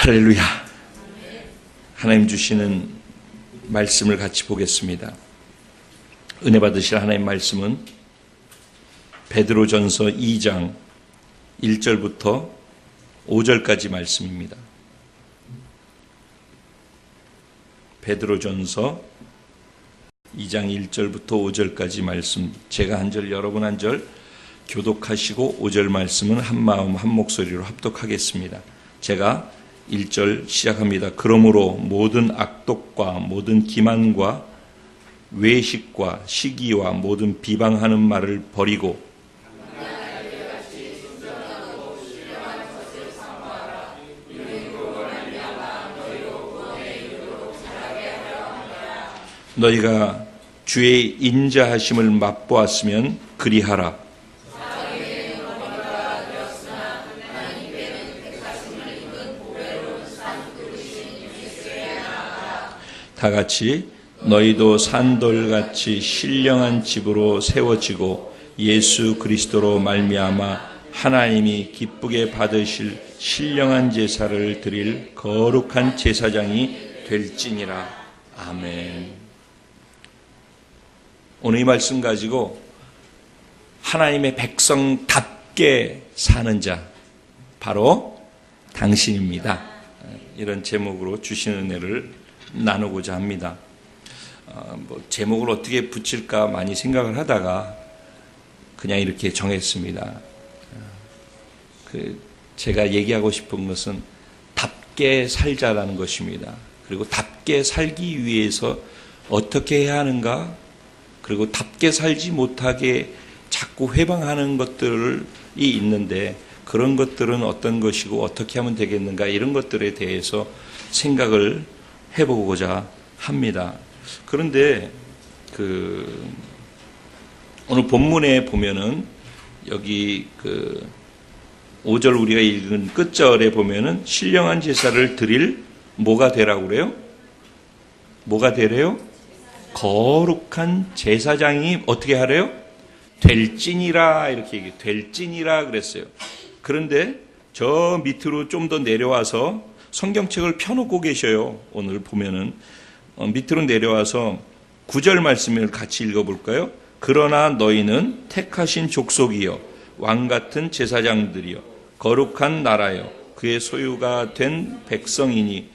할렐루야. 하나님 주시는 말씀을 같이 보겠습니다. 은혜 받으실 하나님 말씀은 베드로전서 2장 1절부터 5절까지 말씀입니다. 베드로전서 2장 1절부터 5절까지 말씀, 제가 한 절, 여러분 한 절 교독하시고 5절 말씀은 한 마음 한 목소리로 합독하겠습니다. 제가 1절 시작합니다. 그러므로 모든 악독과 모든 기만과 외식과 시기와 모든 비방하는 말을 버리고 너희가 주의 인자하심을 맛보았으면 그리하라. 다 같이 너희도 산돌같이 신령한 집으로 세워지고 예수 그리스도로 말미암아 하나님이 기쁘게 받으실 신령한 제사를 드릴 거룩한 제사장이 될지니라. 아멘. 오늘 이 말씀 가지고 하나님의 백성답게 사는 자, 바로 당신입니다. 이런 제목으로 주신 은혜를 나누고자 합니다. 제목을 어떻게 붙일까 많이 생각을 하다가 그냥 이렇게 정했습니다. 제가 얘기하고 싶은 것은 답게 살자라는 것입니다. 그리고 답게 살기 위해서 어떻게 해야 하는가, 그리고 답게 살지 못하게 자꾸 회방하는 것들이 있는데 그런 것들은 어떤 것이고 어떻게 하면 되겠는가, 이런 것들에 대해서 생각을 해보고자 합니다. 그런데 오늘 본문에 보면은 여기 5절 우리가 읽은 끝절에 보면은 신령한 제사를 드릴 뭐가 되라고 그래요? 뭐가 되래요? 거룩한 제사장이 어떻게 하래요? 될지니라, 이렇게 얘기해요. 될지니라 그랬어요. 그런데 저 밑으로 좀 더 내려와서 성경책을 펴놓고 계셔요. 오늘 보면은 밑으로 내려와서 9절 말씀을 같이 읽어볼까요? 그러나 너희는 택하신 족속이요 왕같은 제사장들이요 거룩한 나라요 그의 소유가 된 백성이니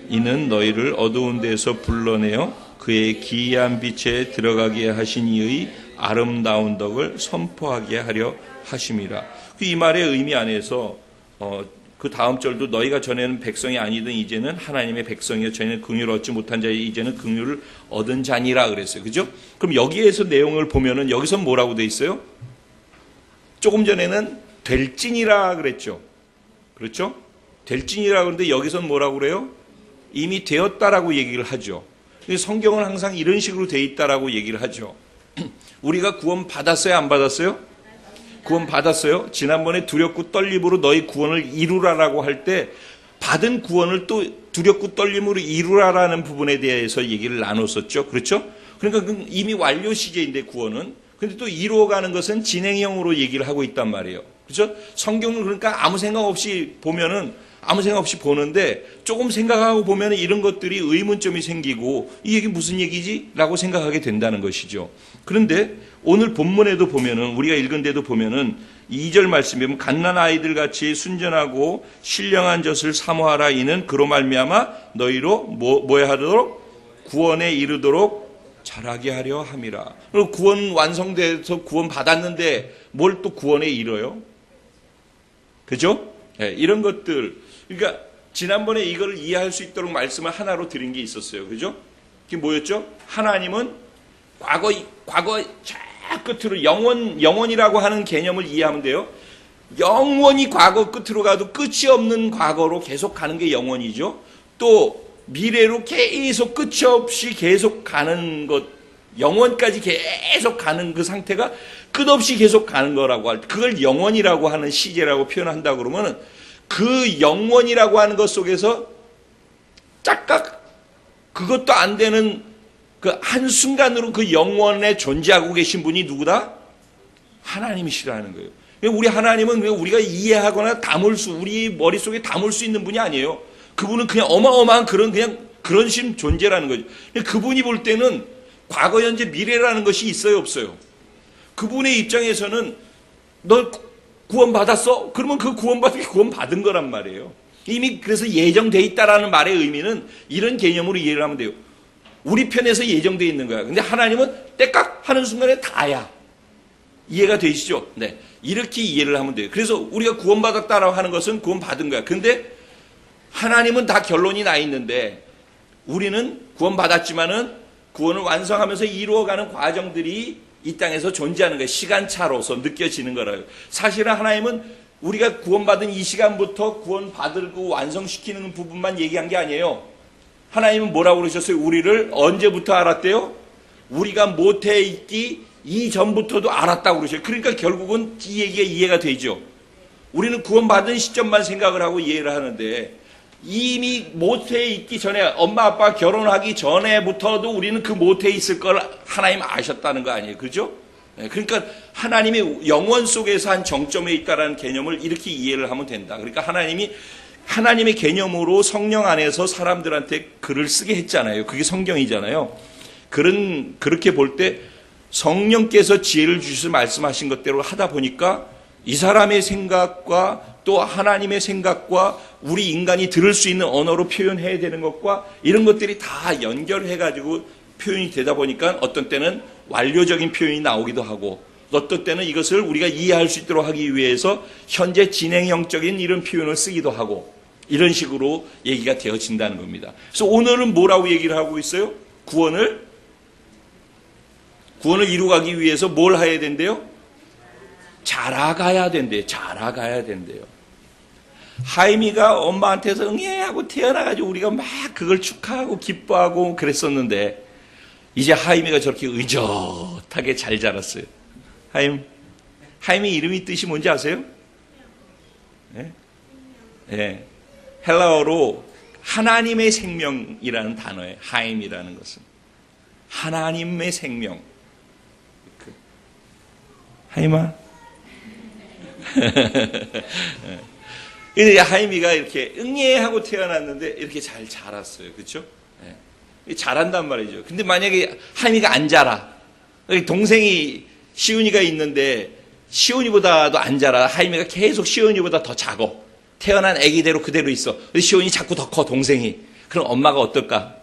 이는 너희를 어두운 데서 불러내어 그의 기이한 빛에 들어가게 하신 이의 아름다운 덕을 선포하게 하려 하심이라. 이 말의 의미 안에서 그 다음 절도 너희가 전에는 백성이 아니던 이제는 하나님의 백성이요 전에는 긍휼을 얻지 못한 자이 이제는 긍휼을 얻은 자니라 그랬어요. 그죠? 그럼 여기에서 내용을 보면은 여기서 뭐라고 돼 있어요? 조금 전에는 될지니라 그랬죠. 그렇죠? 될지니라 그러는데 여기서는 뭐라고 그래요? 이미 되었다라고 얘기를 하죠. 성경은 항상 이런 식으로 돼 있다라고 얘기를 하죠. 우리가 구원 받았어요? 안 받았어요? 구원 받았어요. 지난번에 두렵고 떨림으로 너희 구원을 이루라라고 할 때 받은 구원을 또 두렵고 떨림으로 이루라라는 부분에 대해서 얘기를 나눴었죠. 그렇죠? 그러니까 이미 완료 시제인데 구원은. 근데 또 이루어가는 것은 진행형으로 얘기를 하고 있단 말이에요. 그렇죠? 성경은 그러니까 아무 생각 없이 보는데 조금 생각하고 보면 이런 것들이 의문점이 생기고 이 얘기 무슨 얘기지? 라고 생각하게 된다는 것이죠. 그런데 오늘 본문에도 보면은 우리가 읽은 데도 보면은 2절 말씀에 보면 갓난 아이들 같이 순전하고 신령한 젖을 사모하라 이는 그로 말미암아 너희로 뭐야 하도록 구원에 이르도록 자라게 하려 함이라. 그리고 구원 완성돼서 구원 받았는데 뭘 또 구원에 이뤄요? 그죠? 네, 이런 것들. 그러니까 지난번에 이걸 이해할 수 있도록 말씀을 하나로 드린 게 있었어요. 그죠? 그게 뭐였죠? 하나님은 과거 저 끝으로 영원이라고 하는 개념을 이해하면 돼요. 영원히 과거 끝으로 가도 끝이 없는 과거로 계속 가는 게 영원이죠. 또 미래로 계속 끝이 없이 계속 가는 것, 영원까지 계속 가는 그 상태가 끝없이 계속 가는 거라고 할 때 그걸 영원이라고 하는 시제라고 표현한다 그러면은 그 영원이라고 하는 것 속에서 짝각 그것도 안 되는 그 한순간으로 그 영원에 존재하고 계신 분이 누구다? 하나님이시라는 거예요. 우리 하나님은 우리가 이해하거나 우리 머릿속에 담을 수 있는 분이 아니에요. 그분은 그냥 어마어마한 그런 신 존재라는 거죠. 그분이 볼 때는 과거, 현재, 미래라는 것이 있어요, 없어요? 그분의 입장에서는 너 구원받았어? 그러면 그 구원받은 거란 말이에요. 이미 그래서 예정돼 있다라는 말의 의미는 이런 개념으로 이해를 하면 돼요. 우리 편에서 예정돼 있는 거야. 근데 하나님은 때깍 하는 순간에 다야. 이해가 되시죠? 네. 이렇게 이해를 하면 돼요. 그래서 우리가 구원받았다라고 하는 것은 구원받은 거야. 근데 하나님은 다 결론이 나 있는데 우리는 구원받았지만은 구원을 완성하면서 이루어가는 과정들이 이 땅에서 존재하는 거예요. 시간차로서 느껴지는 거라요. 사실은 하나님은 우리가 구원받은 이 시간부터 구원받고 완성시키는 부분만 얘기한 게 아니에요. 하나님은 뭐라고 그러셨어요? 우리를 언제부터 알았대요? 우리가 모태에 있기 이전부터도 알았다고 그러셔요. 그러니까 결국은 이 얘기가 이해가 되죠. 우리는 구원받은 시점만 생각을 하고 이해를 하는데 이미 모태에 있기 전에 엄마 아빠 결혼하기 전에부터도 우리는 그 모태에 있을 걸 하나님 아셨다는 거 아니에요. 그죠? 그러니까 하나님이 영원 속에서 한 정점에 있다는 개념을 이렇게 이해를 하면 된다. 그러니까 하나님의 개념으로 성령 안에서 사람들한테 글을 쓰게 했잖아요. 그게 성경이잖아요. 그렇게 볼 때 성령께서 지혜를 주셔서 말씀하신 것대로 하다 보니까 이 사람의 생각과 또 하나님의 생각과 우리 인간이 들을 수 있는 언어로 표현해야 되는 것과 이런 것들이 다 연결해가지고 표현이 되다 보니까 어떤 때는 완료적인 표현이 나오기도 하고 어떤 때는 이것을 우리가 이해할 수 있도록 하기 위해서 현재 진행형적인 이런 표현을 쓰기도 하고 이런 식으로 얘기가 되어진다는 겁니다. 그래서 오늘은 뭐라고 얘기를 하고 있어요? 구원을 이루어가기 위해서 뭘 해야 된대요? 자라가야 된대요. 자라가야 된대요. 하임이가 엄마한테서 응애하고 태어나가지고 우리가 막 그걸 축하하고 기뻐하고 그랬었는데 이제 하임이가 저렇게 의젓하게 잘 자랐어요. 하임이 이름이 뜻이 뭔지 아세요? 네? 네. 헬라어로 하나님의 생명이라는 단어예요. 하임이라는 것은 하나님의 생명. 하임아. 하임이가 이렇게 응애하고 태어났는데 이렇게 잘 자랐어요. 그렇죠? 네. 잘한단 말이죠. 근데 만약에 하임이가 안 자라. 동생이 시온이가 있는데 시온이보다도 안 자라. 하임이가 계속 시온이보다 더 작어. 태어난 아기대로 그대로 있어. 근데 시온이 자꾸 더 커, 동생이. 그럼 엄마가 어떨까?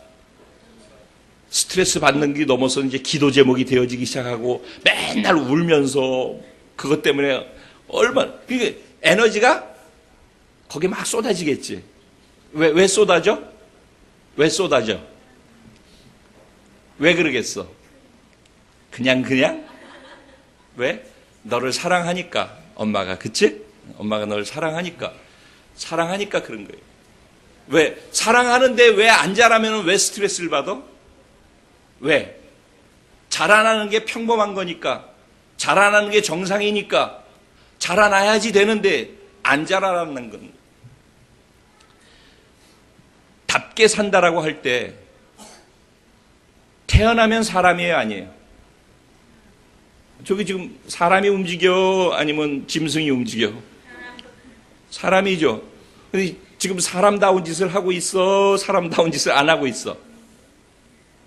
스트레스 받는 게 넘어서 이제 기도 제목이 되어지기 시작하고 맨날 울면서 그것 때문에 얼마나 그게 에너지가 거기에 막 쏟아지겠지. 왜 쏟아져? 왜 쏟아져? 왜 그러겠어? 그냥 왜? 너를 사랑하니까 엄마가 그치? 엄마가 너를 사랑하니까 그런 거예요. 왜? 사랑하는데 왜 안 자라면 왜 스트레스를 받아? 왜? 자라나는 게 평범한 거니까 자라나는 게 정상이니까 자라나야지 되는데 안 자라나는 건 답게 산다라고 할 때 태어나면 사람이에요 아니에요? 저기 지금 사람이 움직여 아니면 짐승이 움직여? 사람이죠. 근데 지금 사람다운 짓을 하고 있어? 사람다운 짓을 안 하고 있어?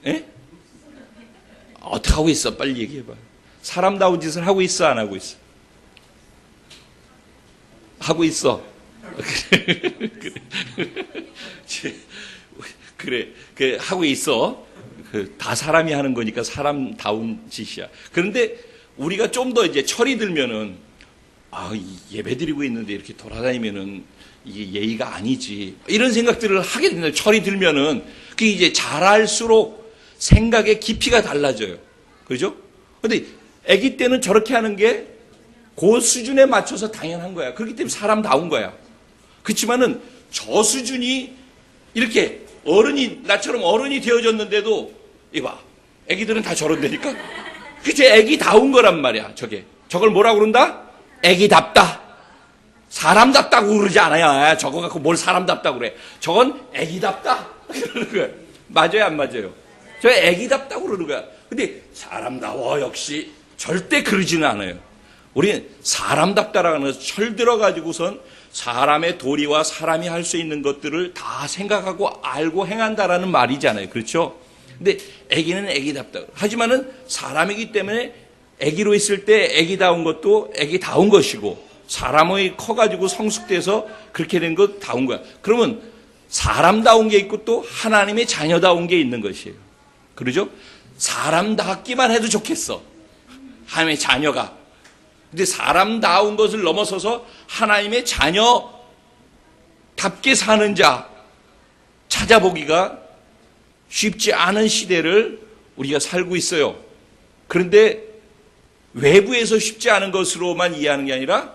예? 어떻게 하고 있어? 빨리 얘기해봐. 사람다운 짓을 하고 있어? 안 하고 있어? 하고 있어. 그래, 하고 있어. 다 사람이 하는 거니까 사람다운 짓이야. 그런데 우리가 좀 더 이제 철이 들면은, 예배 드리고 있는데 이렇게 돌아다니면은 이게 예의가 아니지. 이런 생각들을 하게 된다. 철이 들면은, 그게 이제 잘할수록 생각의 깊이가 달라져요. 그죠? 근데 아기 때는 저렇게 하는 게 그 수준에 맞춰서 당연한 거야. 그렇기 때문에 사람다운 거야. 그렇지만은 저 수준이 이렇게 나처럼 어른이 되어졌는데도, 이봐. 아기들은 다 저런다니까? 그게 아기다운 거란 말이야, 저걸 뭐라고 그런다? 아기답다. 사람답다고 그러지 않아요. 저거 갖고 뭘 사람답다고 그래. 저건 아기답다. 그러는 거야. 맞아요, 안 맞아요? 저 아기답다고 그러는 거야. 근데 사람다워 역시 절대 그러지는 않아요. 우리는 사람답다라는 것을 철 들어가지고선 사람의 도리와 사람이 할 수 있는 것들을 다 생각하고 알고 행한다라는 말이잖아요. 그렇죠? 근데 아기는 아기답다. 하지만은 사람이기 때문에 아기로 있을 때 아기다운 것도 아기다운 것이고, 사람이 커가지고 성숙돼서 그렇게 된 것 다운 거야. 그러면 사람다운 게 있고 또 하나님의 자녀다운 게 있는 것이에요. 그러죠? 사람답기만 해도 좋겠어, 하나님의 자녀가. 근데 사람다운 것을 넘어서서 하나님의 자녀답게 사는 자 찾아보기가 쉽지 않은 시대를 우리가 살고 있어요. 그런데 외부에서 쉽지 않은 것으로만 이해하는 게 아니라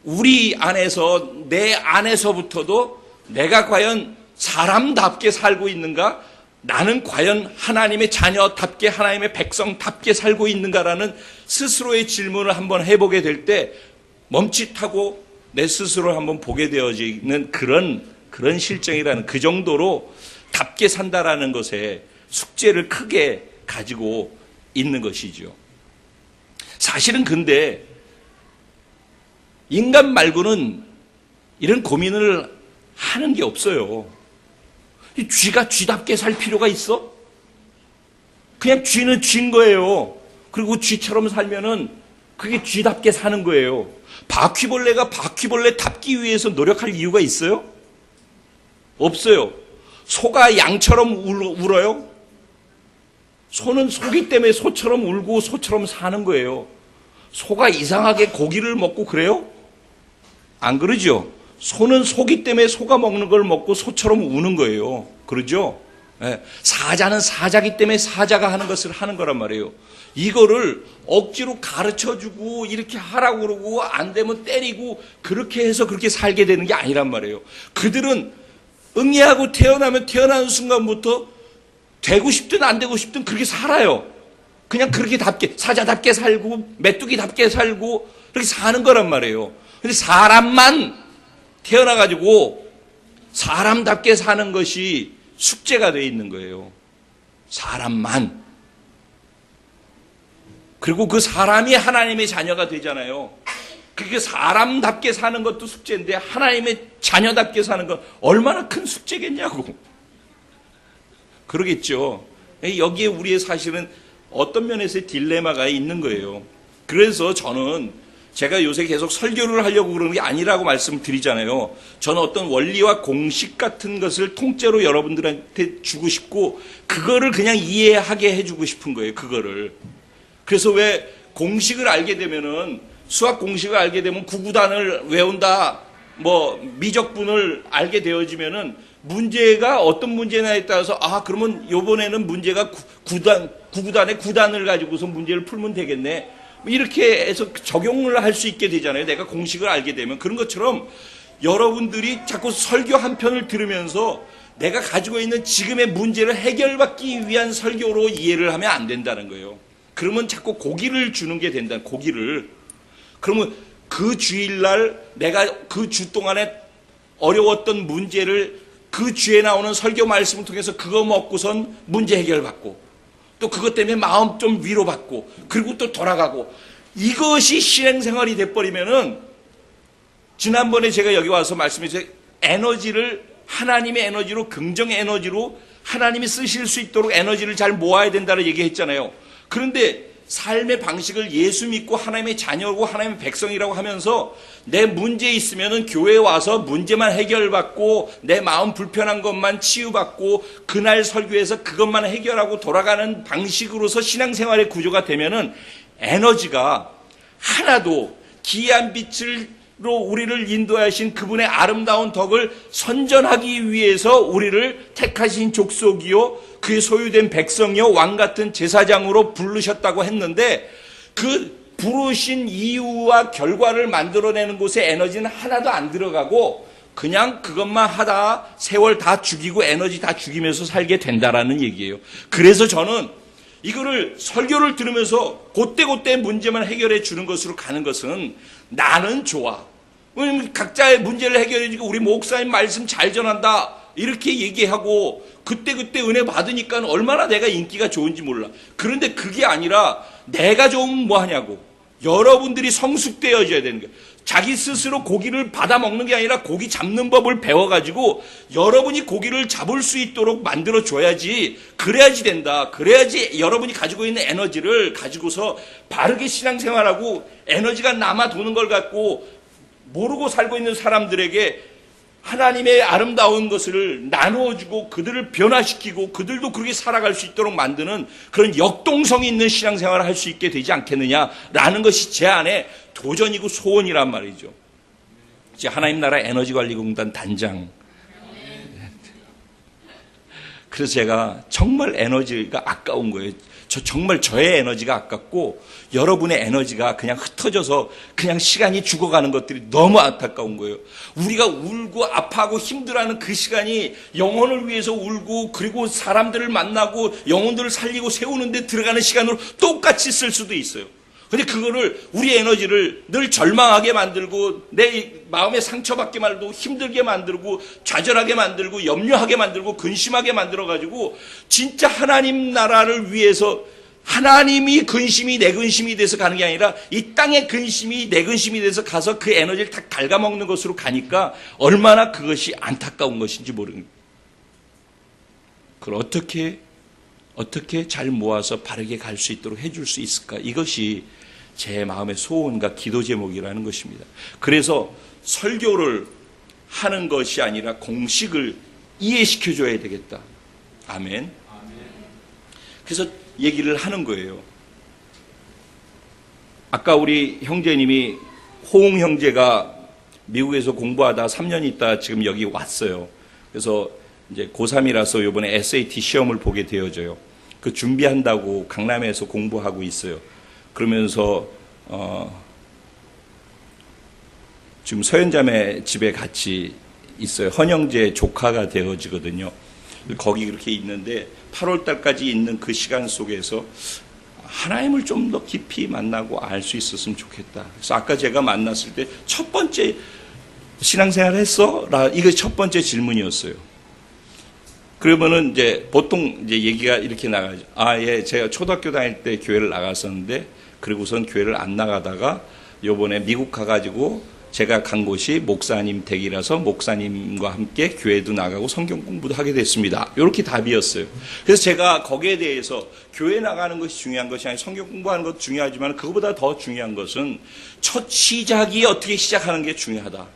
우리 안에서, 내 안에서부터도 내가 과연 사람답게 살고 있는가? 나는 과연 하나님의 자녀답게, 하나님의 백성답게 살고 있는가라는 스스로의 질문을 한번 해보게 될 때 멈칫하고 내 스스로를 한번 보게 되어지는 그런 실정이라는, 그 정도로 답게 산다라는 것에 숙제를 크게 가지고 있는 것이죠. 사실은 근데 인간 말고는 이런 고민을 하는 게 없어요. 쥐가 쥐답게 살 필요가 있어? 그냥 쥐는 쥐인 거예요. 그리고 쥐처럼 살면은 그게 쥐답게 사는 거예요. 바퀴벌레가 바퀴벌레답기 위해서 노력할 이유가 있어요? 없어요. 소가 양처럼 울어요? 소는 소기 때문에 소처럼 울고 소처럼 사는 거예요. 소가 이상하게 고기를 먹고 그래요? 안 그러죠? 소는 소기 때문에 소가 먹는 걸 먹고 소처럼 우는 거예요. 그러죠? 사자는 사자기 때문에 사자가 하는 것을 하는 거란 말이에요. 이거를 억지로 가르쳐주고 이렇게 하라고 그러고 안 되면 때리고 그렇게 해서 그렇게 살게 되는 게 아니란 말이에요. 그들은 응애하고 태어나면 태어나는 순간부터 되고 싶든 안 되고 싶든 그렇게 살아요. 그냥 그렇게 답게, 사자답게 살고 메뚜기답게 살고 그렇게 사는 거란 말이에요. 근데 사람만 태어나가지고 사람답게 사는 것이 숙제가 되어 있는 거예요. 사람만. 그리고 그 사람이 하나님의 자녀가 되잖아요. 그게 사람답게 사는 것도 숙제인데 하나님의 자녀답게 사는 건 얼마나 큰 숙제겠냐고. 그러겠죠. 여기에 우리의 사실은 어떤 면에서의 딜레마가 있는 거예요. 그래서 저는 제가 요새 계속 설교를 하려고 그러는 게 아니라고 말씀드리잖아요. 저는 어떤 원리와 공식 같은 것을 통째로 여러분들한테 주고 싶고 그거를 그냥 이해하게 해주고 싶은 거예요. 그거를. 그래서 왜 공식을 알게 되면은, 수학 공식을 알게 되면 구구단을 외운다, 뭐 미적분을 알게 되어지면은 문제가 어떤 문제냐에 따라서 그러면 요번에는 문제가 구구단의 구단을 가지고서 문제를 풀면 되겠네, 이렇게 해서 적용을 할 수 있게 되잖아요. 내가 공식을 알게 되면. 그런 것처럼 여러분들이 자꾸 설교 한 편을 들으면서 내가 가지고 있는 지금의 문제를 해결받기 위한 설교로 이해를 하면 안 된다는 거예요. 그러면 자꾸 고기를 주는 게 된다. 고기를. 그러면 그 주일날 내가 그 주 동안에 어려웠던 문제를 그 주에 나오는 설교 말씀을 통해서 그거 먹고선 문제 해결받고, 또 그것 때문에 마음 좀 위로받고, 그리고 또 돌아가고, 이것이 신앙생활이 돼버리면은, 지난번에 제가 여기 와서 말씀드렸어요. 에너지를 하나님의 에너지로, 긍정 에너지로 하나님이 쓰실 수 있도록 에너지를 잘 모아야 된다는 얘기했잖아요. 그런데 삶의 방식을 예수 믿고 하나님의 자녀고 하나님의 백성이라고 하면서 내 문제 있으면은 교회에 와서 문제만 해결받고 내 마음 불편한 것만 치유받고 그날 설교에서 그것만 해결하고 돌아가는 방식으로서 신앙생활의 구조가 되면은 에너지가 하나도 기이한 빛으로 우리를 인도하신 그분의 아름다운 덕을 선전하기 위해서 우리를 택하신 족속이요 그의 소유된 백성이요 왕 같은 제사장으로 부르셨다고 했는데, 그 부르신 이유와 결과를 만들어내는 곳에 에너지는 하나도 안 들어가고 그냥 그것만 하다 세월 다 죽이고 에너지 다 죽이면서 살게 된다라는 얘기예요. 그래서 저는 이거를 설교를 들으면서 그때그때 문제만 해결해 주는 것으로 가는 것은 나는 좋아. 왜냐면 각자의 문제를 해결해 주고 우리 목사님 말씀 잘 전한다 이렇게 얘기하고 그때그때 은혜 받으니까 얼마나 내가 인기가 좋은지 몰라. 그런데 그게 아니라 내가 좀 뭐 하냐고. 여러분들이 성숙되어져야 되는 거예요. 자기 스스로 고기를 받아 먹는 게 아니라 고기 잡는 법을 배워가지고 여러분이 고기를 잡을 수 있도록 만들어줘야지, 그래야지 된다. 그래야지 여러분이 가지고 있는 에너지를 가지고서 바르게 신앙생활하고 에너지가 남아 도는 걸 갖고 모르고 살고 있는 사람들에게 하나님의 아름다운 것을 나누어주고 그들을 변화시키고 그들도 그렇게 살아갈 수 있도록 만드는 그런 역동성이 있는 신앙생활을 할 수 있게 되지 않겠느냐라는 것이 제 안에 도전이고 소원이란 말이죠. 이제 하나님 나라 에너지관리공단 단장. 그래서 제가 정말 에너지가 아까운 거예요. 정말 저의 에너지가 아깝고 여러분의 에너지가 그냥 흩어져서 그냥 시간이 죽어가는 것들이 너무 안타까운 거예요. 우리가 울고 아파하고 힘들어하는 그 시간이 영혼을 위해서 울고 그리고 사람들을 만나고 영혼들을 살리고 세우는 데 들어가는 시간으로 똑같이 쓸 수도 있어요. 근데 그거를 우리 에너지를 늘 절망하게 만들고 내 마음에 상처받게 만들고 힘들게 만들고 좌절하게 만들고 염려하게 만들고 근심하게 만들어가지고 진짜 하나님 나라를 위해서 하나님이 근심이 내 근심이 돼서 가는 게 아니라 이 땅의 근심이 내 근심이 돼서 가서 그 에너지를 다 갉아먹는 것으로 가니까 얼마나 그것이 안타까운 것인지 모르는 거예요. 그걸 어떻게 잘 모아서 바르게 갈 수 있도록 해줄 수 있을까? 이것이 제 마음의 소원과 기도 제목이라는 것입니다. 그래서 설교를 하는 것이 아니라 공식을 이해시켜줘야 되겠다. 아멘. 그래서 얘기를 하는 거예요. 아까 우리 형제님이 호응 형제가 미국에서 공부하다 3년 있다 지금 여기 왔어요. 그래서 이제 고3이라서 이번에 SAT 시험을 보게 되어져요. 그 준비한다고 강남에서 공부하고 있어요. 그러면서 지금 서현자매 집에 같이 있어요. 헌형제 조카가 되어지거든요. 거기 그렇게 있는데 8월 달까지 있는 그 시간 속에서 하나님을 좀 더 깊이 만나고 알 수 있었으면 좋겠다. 그래서 아까 제가 만났을 때 첫 번째 신앙생활 했어? 이게 첫 번째 질문이었어요. 그러면은 이제 보통 이제 얘기가 이렇게 나가죠. 예, 제가 초등학교 다닐 때 교회를 나갔었는데 그리고선 교회를 안 나가다가 요번에 미국 가가지고 제가 간 곳이 목사님 댁이라서 목사님과 함께 교회도 나가고 성경 공부도 하게 됐습니다. 이렇게 답이었어요. 그래서 제가 거기에 대해서 교회 나가는 것이 중요한 것이 아니라 성경 공부하는 것도 중요하지만 그것보다 더 중요한 것은 첫 시작이 어떻게 시작하는 게 중요하다.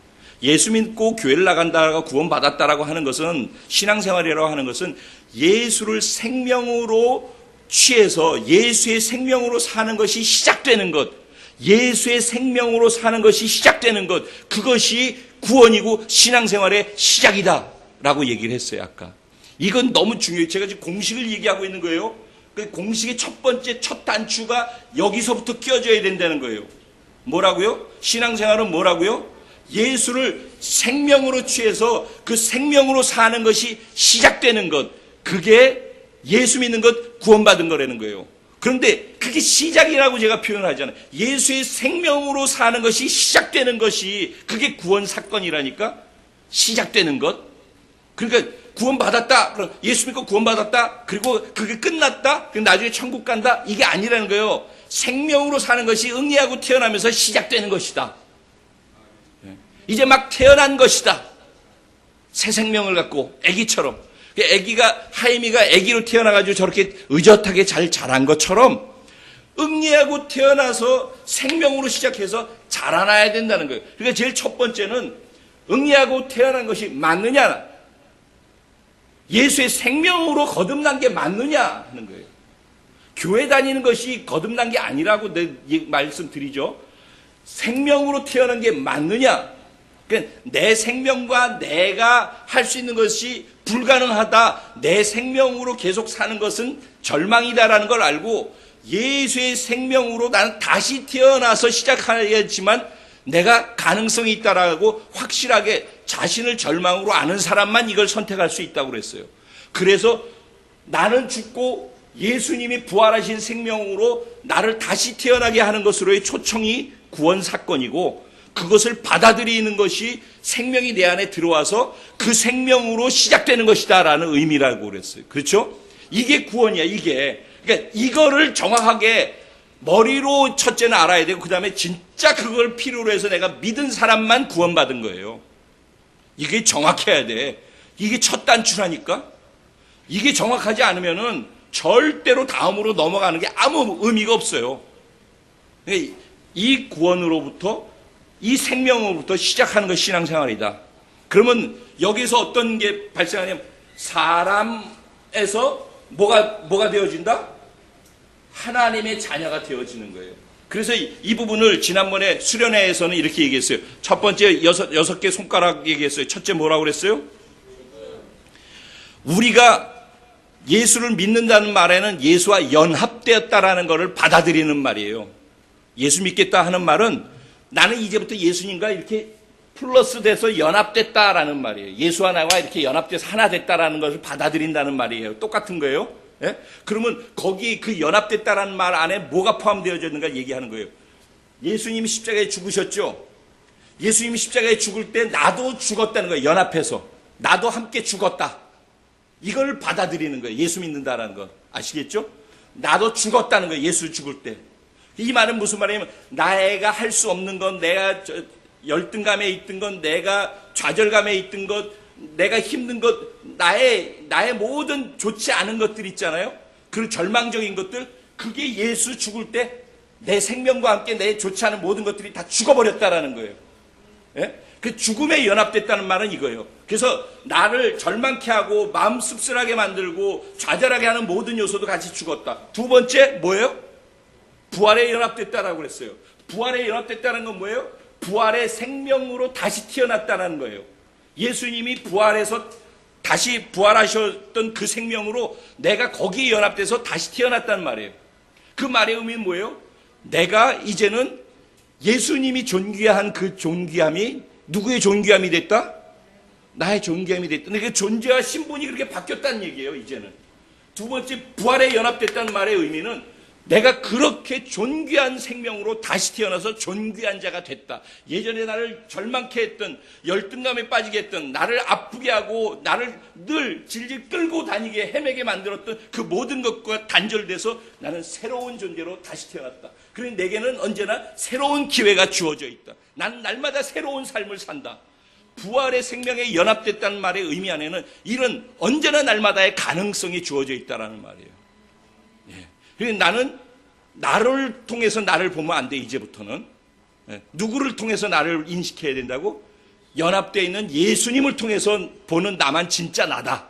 예수 믿고 교회를 나간다라고 구원받았다라고 하는 것은 신앙생활이라고 하는 것은 예수를 생명으로 취해서 예수의 생명으로 사는 것이 시작되는 것, 예수의 생명으로 사는 것이 시작되는 것, 그것이 구원이고 신앙생활의 시작이다 라고 얘기를 했어요. 아까 이건 너무 중요해요. 제가 지금 공식을 얘기하고 있는 거예요. 그 공식의 첫 번째 첫 단추가 여기서부터 끼워져야 된다는 거예요. 뭐라고요? 신앙생활은 뭐라고요? 예수를 생명으로 취해서 그 생명으로 사는 것이 시작되는 것, 그게 예수 믿는 것, 구원받은 거라는 거예요. 그런데 그게 시작이라고 제가 표현하잖아요. 예수의 생명으로 사는 것이 시작되는 것이 그게 구원 사건이라니까. 시작되는 것. 그러니까 구원받았다. 그럼 예수 믿고 구원받았다. 그리고 그게 끝났다. 그럼 나중에 천국 간다. 이게 아니라는 거예요. 생명으로 사는 것이 응애하고 태어나면서 시작되는 것이다. 이제 막 태어난 것이다. 새 생명을 갖고 아기처럼. 아기가 하임이가 아기로 태어나가지고 저렇게 의젓하게 잘 자란 것처럼 응애하고 태어나서 생명으로 시작해서 자라나야 된다는 거예요. 그러니까 제일 첫 번째는 응애하고 태어난 것이 맞느냐, 예수의 생명으로 거듭난 게 맞느냐 하는 거예요. 교회 다니는 것이 거듭난 게 아니라고 말씀드리죠. 생명으로 태어난 게 맞느냐. 그러니까 내 생명과 내가 할 수 있는 것이 불가능하다. 내 생명으로 계속 사는 것은 절망이다라는 걸 알고 예수의 생명으로 나는 다시 태어나서 시작하겠지만 내가 가능성이 있다라고 확실하게 자신을 절망으로 아는 사람만 이걸 선택할 수 있다고 그랬어요. 그래서 나는 죽고 예수님이 부활하신 생명으로 나를 다시 태어나게 하는 것으로의 초청이 구원 사건이고 그것을 받아들이는 것이 생명이 내 안에 들어와서 그 생명으로 시작되는 것이다라는 의미라고 그랬어요. 그렇죠? 이게 구원이야, 이게. 그러니까 이거를 정확하게 머리로 첫째는 알아야 되고 그 다음에 진짜 그걸 필요로 해서 내가 믿은 사람만 구원받은 거예요. 이게 정확해야 돼. 이게 첫 단추라니까. 이게 정확하지 않으면은 절대로 다음으로 넘어가는 게 아무 의미가 없어요. 이 구원으로부터, 이 생명으로부터 시작하는 것이 신앙생활이다. 그러면 여기서 어떤 게 발생하냐면 사람에서 뭐가 되어진다? 하나님의 자녀가 되어지는 거예요. 그래서 이 부분을 지난번에 수련회에서는 이렇게 얘기했어요. 첫 번째 여섯 개 손가락 얘기했어요. 첫째 뭐라고 그랬어요? 우리가 예수를 믿는다는 말에는 예수와 연합되었다라는 것을 받아들이는 말이에요. 예수 믿겠다 하는 말은 나는 이제부터 예수님과 이렇게 플러스 돼서 연합됐다라는 말이에요. 예수와 나와 이렇게 연합돼서 하나 됐다라는 것을 받아들인다는 말이에요. 똑같은 거예요. 예? 그러면 거기 그 연합됐다라는 말 안에 뭐가 포함되어져 있는가 얘기하는 거예요. 예수님이 십자가에 죽으셨죠. 예수님이 십자가에 죽을 때 나도 죽었다는 거예요. 연합해서. 나도 함께 죽었다. 이걸 받아들이는 거예요. 예수 믿는다라는 거. 아시겠죠? 나도 죽었다는 거예요. 예수 죽을 때. 이 말은 무슨 말이냐면 내가 할 수 없는 건, 내가 열등감에 있던 건, 내가 좌절감에 있던 것, 내가 힘든 것, 나의 모든 좋지 않은 것들 있잖아요. 그 절망적인 것들, 그게 예수 죽을 때 내 생명과 함께 내 좋지 않은 모든 것들이 다 죽어버렸다라는 거예요. 예? 그 죽음에 연합됐다는 말은 이거예요. 그래서 나를 절망케 하고 마음 씁쓸하게 만들고 좌절하게 하는 모든 요소도 같이 죽었다. 두 번째 뭐예요? 부활에 연합됐다라고 그랬어요. 부활에 연합됐다는 건 뭐예요? 부활의 생명으로 다시 태어났다는 거예요. 예수님이 부활해서 다시 부활하셨던 그 생명으로 내가 거기에 연합돼서 다시 태어났단 말이에요. 그 말의 의미는 뭐예요? 내가 이제는 예수님이 존귀한 그 존귀함이 누구의 존귀함이 됐다? 나의 존귀함이 됐다. 그러니까 존재와 신분이 그렇게 바뀌었다는 얘기예요. 이제는. 두 번째, 부활에 연합됐다는 말의 의미는 내가 그렇게 존귀한 생명으로 다시 태어나서 존귀한 자가 됐다. 예전에 나를 절망케 했던, 열등감에 빠지게 했던, 나를 아프게 하고 나를 늘 질질 끌고 다니게 헤매게 만들었던 그 모든 것과 단절돼서 나는 새로운 존재로 다시 태어났다. 그러니 내게는 언제나 새로운 기회가 주어져 있다. 나는 날마다 새로운 삶을 산다. 부활의 생명에 연합됐다는 말의 의미 안에는 이런 언제나 날마다의 가능성이 주어져 있다는 말이에요. 그래서 나는 나를 통해서 나를 보면 안 돼. 이제부터는 누구를 통해서 나를 인식해야 된다고? 연합되어 있는 예수님을 통해서 보는 나만 진짜 나다.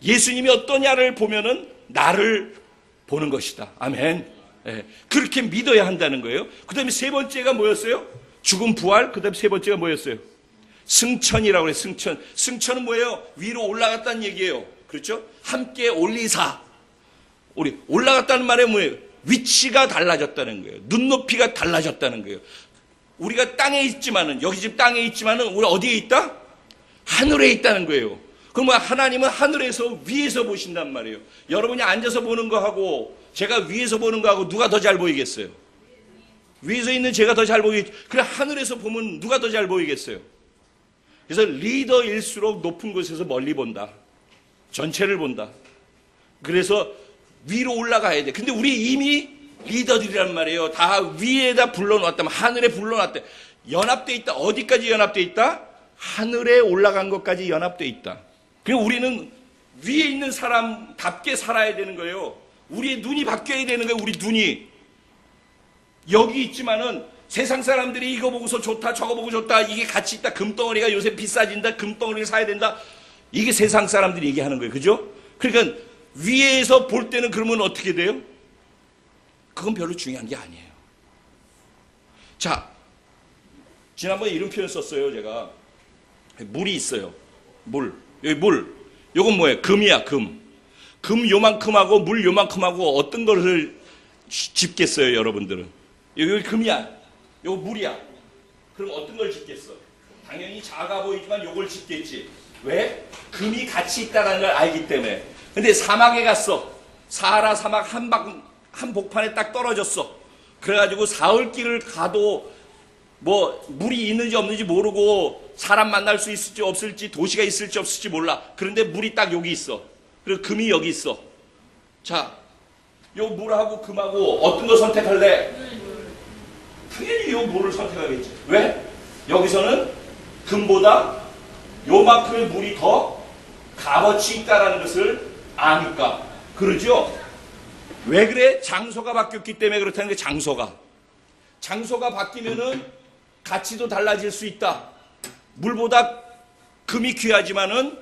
예수님이 어떠냐를 보면은 나를 보는 것이다. 아멘. 그렇게 믿어야 한다는 거예요. 그 다음에 세 번째가 뭐였어요? 죽음 부활. 그 다음에 세 번째가 뭐였어요? 승천이라고 그래요. 승천. 승천은 뭐예요? 위로 올라갔다는 얘기예요. 그렇죠? 함께 올리사. 우리 올라갔다는 말에 뭐예요? 위치가 달라졌다는 거예요. 눈높이가 달라졌다는 거예요. 우리가 땅에 있지만은, 여기 지금 땅에 있지만은 우리 어디에 있다? 하늘에 있다는 거예요. 그러면 하나님은 하늘에서 위에서 보신단 말이에요. 여러분이 앉아서 보는 거하고 제가 위에서 보는 거하고 누가 더 잘 보이겠어요? 위에서 있는 제가 더 잘 보이겠죠. 그래, 하늘에서 보면 누가 더 잘 보이겠어요? 그래서 리더일수록 높은 곳에서 멀리 본다. 전체를 본다. 그래서 위로 올라가야 돼. 근데 우리 이미 리더들이란 말이에요. 다 위에다 불러놨다면, 하늘에 불러놨다. 연합돼 있다. 어디까지 연합돼 있다? 하늘에 올라간 것까지 연합돼 있다. 그리고 우리는 위에 있는 사람답게 살아야 되는 거예요. 우리의 눈이 바뀌어야 되는 거예요. 우리 눈이. 여기 있지만은 세상 사람들이 이거 보고서 좋다, 저거 보고 좋다, 이게 가치 있다, 금덩어리가 요새 비싸진다, 금덩어리를 사야 된다. 이게 세상 사람들이 얘기하는 거예요. 그죠? 그러니까 위에서 볼 때는 그러면 어떻게 돼요? 그건 별로 중요한 게 아니에요. 자, 지난번에 이런 표현 썼어요. 제가 물이 있어요. 물. 여기 물. 요건 뭐예요? 금이야. 금. 금 요만큼하고 물 요만큼하고 어떤 것을 집겠어요? 여러분들은. 여기 금이야. 요거 물이야. 그럼 어떤 걸 집겠어? 당연히 작아 보이지만 요걸 집겠지. 왜? 금이 같이 있다는 걸 알기 때문에. 근데 사막에 갔어. 사하라 사막 한 복판에 딱 떨어졌어. 그래가지고 사흘길을 가도 뭐 물이 있는지 없는지 모르고 사람 만날 수 있을지 없을지 도시가 있을지 없을지 몰라. 그런데 물이 딱 여기 있어. 그리고 금이 여기 있어. 자, 요 물하고 금하고 어떤 거 선택할래? 당연히 요 물을 선택하겠지. 왜? 여기서는 금보다 요만큼의 물이 더 값어치 있다라는 것을 아니까. 그러죠? 왜 그래? 장소가 바뀌었기 때문에 그렇다는 게 장소가 바뀌면은 가치도 달라질 수 있다. 물보다 금이 귀하지만은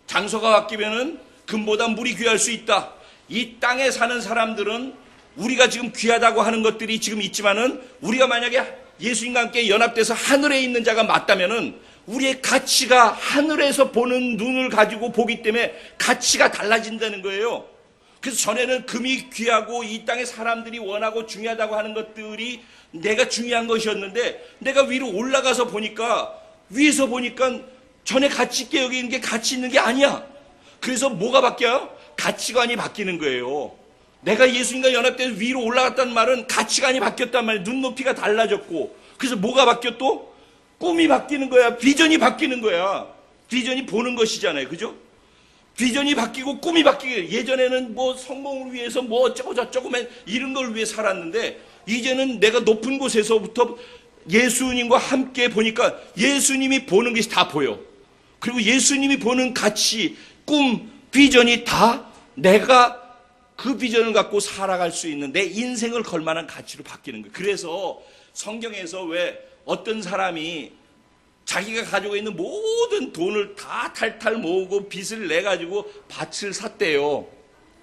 장소가 바뀌면은 금보다 물이 귀할 수 있다. 이 땅에 사는 사람들은 우리가 지금 귀하다고 하는 것들이 지금 있지만은 우리가 만약에 예수님과 함께 연합돼서 하늘에 있는 자가 맞다면은 우리의 가치가 하늘에서 보는 눈을 가지고 보기 때문에 가치가 달라진다는 거예요. 그래서 전에는 금이 귀하고 이 땅의 사람들이 원하고 중요하다고 하는 것들이 내가 중요한 것이었는데 내가 위로 올라가서 보니까 위에서 보니까 전에 가치 있게 여기는 게 가치 있는 게 아니야. 그래서 뭐가 바뀌어요? 가치관이 바뀌는 거예요. 내가 예수님과 연합돼서 위로 올라갔다는 말은 가치관이 바뀌었단 말이에요. 눈높이가 달라졌고. 그래서 뭐가 바뀌어 또? 꿈이 바뀌는 거야. 비전이 바뀌는 거야. 비전이 보는 것이잖아요. 그죠? 비전이 바뀌고 꿈이 바뀌게. 예전에는 뭐 성공을 위해서 뭐 어쩌고 저쩌고 이런 걸 위해 살았는데 이제는 내가 높은 곳에서부터 예수님과 함께 보니까 예수님이 보는 것이 다 보여. 그리고 예수님이 보는 가치, 꿈, 비전이 다 내가 그 비전을 갖고 살아갈 수 있는 내 인생을 걸 만한 가치로 바뀌는 거예요. 그래서 성경에서 왜 어떤 사람이 자기가 가지고 있는 모든 돈을 다 탈탈 모으고 빚을 내가지고 밭을 샀대요.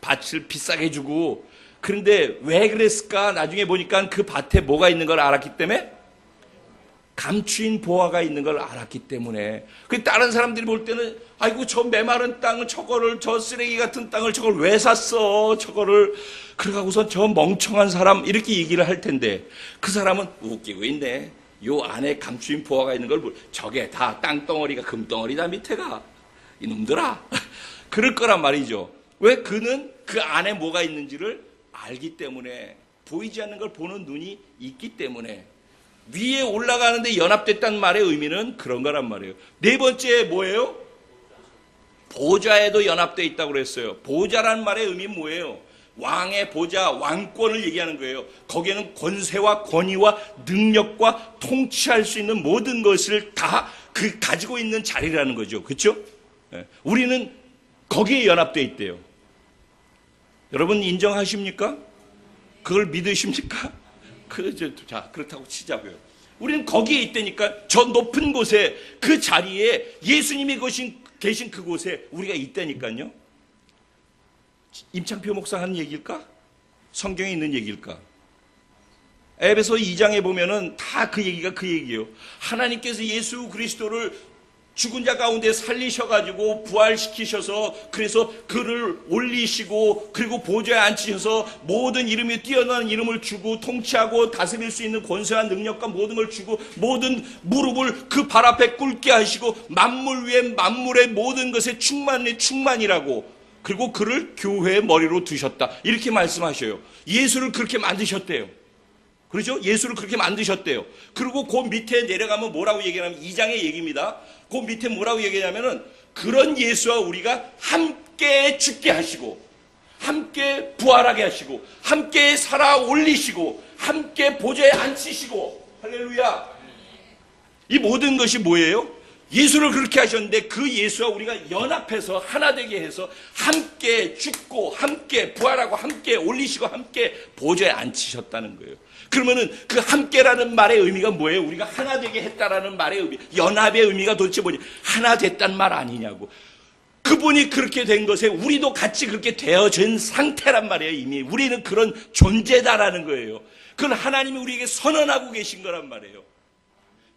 밭을 비싸게 주고. 그런데 왜 그랬을까? 나중에 보니까 그 밭에 뭐가 있는 걸 알았기 때문에 감추인 보화가 있는 걸 알았기 때문에. 그 다른 사람들이 볼 때는 아이고 저 메마른 땅을 저거를 저 쓰레기 같은 땅을 저걸 왜 샀어 저거를 그러고서 저 멍청한 사람 이렇게 얘기를 할 텐데 그 사람은 웃기고 있네. 요 안에 감추인 보화가 있는 걸 저게 다 땅덩어리가 금덩어리다 밑에가 이놈들아 그럴 거란 말이죠. 왜? 그는 그 안에 뭐가 있는지를 알기 때문에 보이지 않는 걸 보는 눈이 있기 때문에 위에 올라가는데 연합됐다는 말의 의미는 그런 거란 말이에요. 네 번째 뭐예요? 보좌에도 연합되어 있다고 그랬어요. 보좌라는 말의 의미는 뭐예요? 왕의 보좌, 왕권을 얘기하는 거예요. 거기에는 권세와 권위와 능력과 통치할 수 있는 모든 것을 다 그 가지고 있는 자리라는 거죠. 그렇죠? 우리는 거기에 연합되어 있대요. 여러분 인정하십니까? 그걸 믿으십니까? 자, 그렇다고 치자고요. 우리는 거기에 있다니까. 저 높은 곳에 그 자리에 예수님이 계신 그곳에 우리가 있다니까요. 임창표 목사 하는 얘기일까? 성경에 있는 얘기일까? 에베소 2장에 보면은 다 그 얘기가 그 얘기예요. 하나님께서 예수 그리스도를 죽은 자 가운데 살리셔가지고 부활시키셔서 그래서 그를 올리시고 그리고 보좌에 앉히셔서 모든 이름이 뛰어난 이름을 주고 통치하고 다스릴 수 있는 권세와 능력과 모든 걸 주고 모든 무릎을 그 발 앞에 꿇게 하시고 만물 위에 만물의 모든 것에 충만이라고 그리고 그를 교회의 머리로 두셨다. 이렇게 말씀하셔요. 예수를 그렇게 만드셨대요. 그렇죠? 예수를 그렇게 만드셨대요. 그리고 그 밑에 내려가면 뭐라고 얘기하냐면 2장의 얘기입니다. 그 밑에 뭐라고 얘기하냐면은 그런 예수와 우리가 함께 죽게 하시고 함께 부활하게 하시고 함께 살아 올리시고 함께 보좌에 앉히시고 할렐루야. 이 모든 것이 뭐예요? 예수를 그렇게 하셨는데 그 예수와 우리가 연합해서 하나 되게 해서 함께 죽고 함께 부활하고 함께 올리시고 함께 보좌에 앉히셨다는 거예요. 그러면은 그 함께라는 말의 의미가 뭐예요? 우리가 하나 되게 했다라는 말의 의미, 연합의 의미가 도대체 뭐냐? 하나 됐단 말 아니냐고. 그분이 그렇게 된 것에 우리도 같이 그렇게 되어진 상태란 말이에요. 이미 우리는 그런 존재다라는 거예요. 그건 하나님이 우리에게 선언하고 계신 거란 말이에요.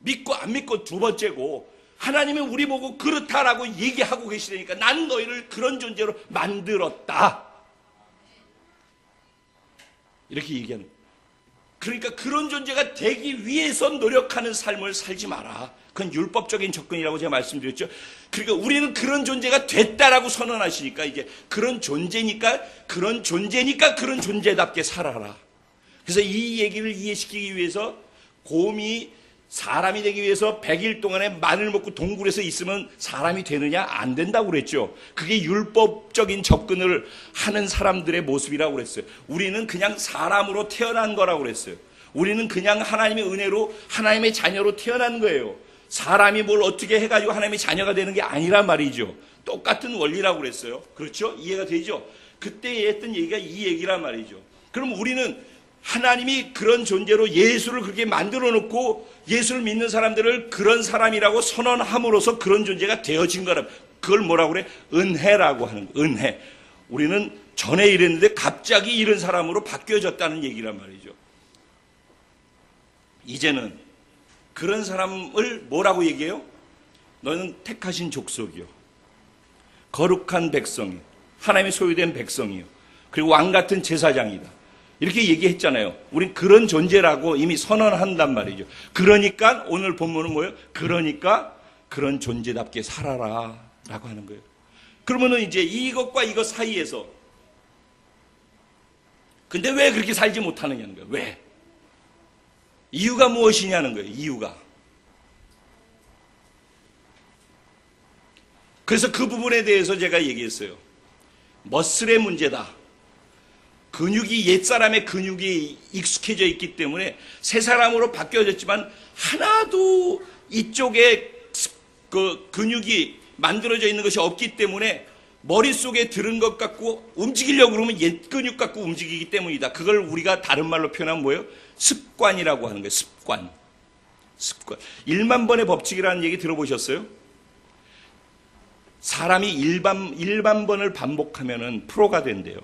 믿고 안 믿고 두 번째고 하나님이 우리 보고 그렇다라고 얘기하고 계시다니까. 나는 너희를 그런 존재로 만들었다 이렇게 얘기하는 거예요. 그러니까 그런 존재가 되기 위해서 노력하는 삶을 살지 마라. 그건 율법적인 접근이라고 제가 말씀드렸죠. 그러니까 우리는 그런 존재가 됐다라고 선언하시니까 이제 그런 존재니까 그런 존재답게 살아라. 그래서 이 얘기를 이해시키기 위해서 곰이 사람이 되기 위해서 100일 동안에 마늘 먹고 동굴에서 있으면 사람이 되느냐? 안 된다고 그랬죠. 그게 율법적인 접근을 하는 사람들의 모습이라고 그랬어요. 우리는 그냥 사람으로 태어난 거라고 그랬어요. 우리는 그냥 하나님의 은혜로 하나님의 자녀로 태어난 거예요. 사람이 뭘 어떻게 해가지고 하나님의 자녀가 되는 게 아니란 말이죠. 똑같은 원리라고 그랬어요. 그렇죠? 이해가 되죠? 그때 했던 얘기가 이 얘기란 말이죠. 그럼 우리는 하나님이 그런 존재로 예수를 그렇게 만들어 놓고 예수를 믿는 사람들을 그런 사람이라고 선언함으로써 그런 존재가 되어진 거라. 그걸 뭐라고 그래? 은혜라고 하는 거. 은혜. 우리는 전에 이랬는데 갑자기 이런 사람으로 바뀌어졌다는 얘기란 말이죠. 이제는 그런 사람을 뭐라고 얘기해요? 너는 택하신 족속이요, 거룩한 백성이요, 하나님의 소유된 백성이요, 그리고 왕같은 제사장이다. 이렇게 얘기했잖아요. 우린 그런 존재라고 이미 선언한단 말이죠. 그러니까 오늘 본문은 뭐예요? 그러니까 그런 존재답게 살아라 라고 하는 거예요. 그러면은 이제 이것과 이것 사이에서 근데 왜 그렇게 살지 못하느냐는 거예요. 왜? 이유가 무엇이냐는 거예요. 이유가. 그래서 그 부분에 대해서 제가 얘기했어요. 머슬의 문제다. 근육이 옛사람의 근육이 익숙해져 있기 때문에 새 사람으로 바뀌어졌지만 하나도 이쪽에 그 근육이 만들어져 있는 것이 없기 때문에 머릿속에 들은 것 같고 움직이려고 그러면 옛 근육 갖고 움직이기 때문이다. 그걸 우리가 다른 말로 표현하면 뭐예요? 습관이라고 하는 거예요. 습관. 1만 번의 법칙이라는 얘기 들어보셨어요? 사람이 일반 번을 반복하면은 프로가 된대요.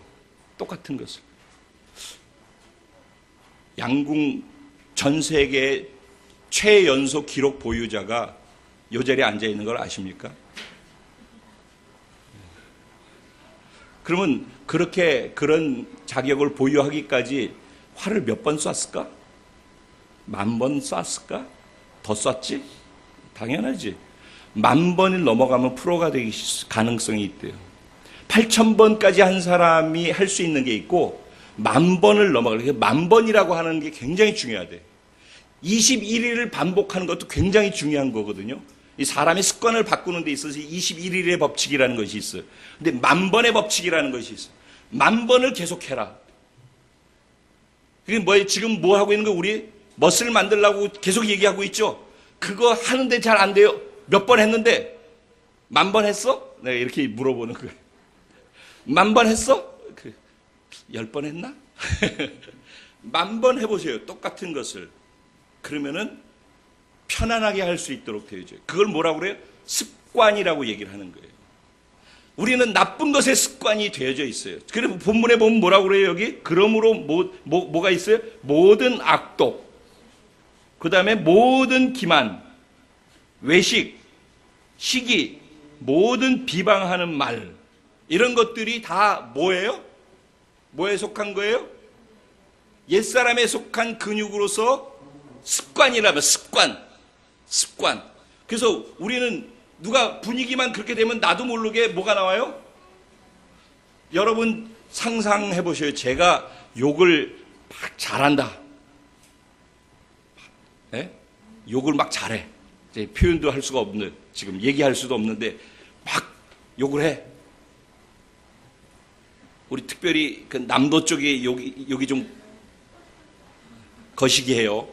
똑같은 것을. 양궁 전 세계 최연소 기록 보유자가 이 자리에 앉아 있는 걸 아십니까? 그러면 그런 자격을 보유하기까지 활을 몇 번 쐈을까? 10,000번 쐈을까? 더 쐈지? 당연하지. 10,000번을 넘어가면 프로가 되기 가능성이 있대요. 8,000번까지 한 사람이 할 수 있는 게 있고 10,000번을 넘어가려면 10,000번이라고 하는 게 굉장히 중요하대. 21일을 반복하는 것도 굉장히 중요한 거거든요. 이 사람의 습관을 바꾸는 데 있어서 21일의 법칙이라는 것이 있어요. 근데 10,000번의 법칙이라는 것이 있어요. 10,000번을 계속해라. 그게 뭐예요? 지금 뭐 하고 있는 거 우리 머슬을 만들려고 계속 얘기하고 있죠. 그거 하는데 잘 안 돼요. 몇 번 했는데 10,000번 했어? 내가 이렇게 물어보는 거예요. 10,000번 했어? 10번 했나? 10,000번 해보세요. 똑같은 것을. 그러면은 편안하게 할 수 있도록 되어져요. 그걸 뭐라고 그래요? 습관이라고 얘기를 하는 거예요. 우리는 나쁜 것의 습관이 되어져 있어요. 그래서 본문에 보면 뭐라고 그래요, 여기? 그러므로 뭐가 있어요? 모든 악독, 그 다음에 모든 기만, 외식, 시기, 모든 비방하는 말, 이런 것들이 다 뭐예요? 뭐에 속한 거예요? 옛사람에 속한 근육으로서 습관이라면 습관. 그래서 우리는 누가 분위기만 그렇게 되면 나도 모르게 뭐가 나와요? 여러분 상상해 보셔요. 제가 욕을 막 잘한다. 네? 욕을 막 잘해. 이제 표현도 할 수가 없는, 지금 얘기할 수도 없는데 막 욕을 해. 우리 특별히 그 남도 쪽에 욕이 좀 거시기해요.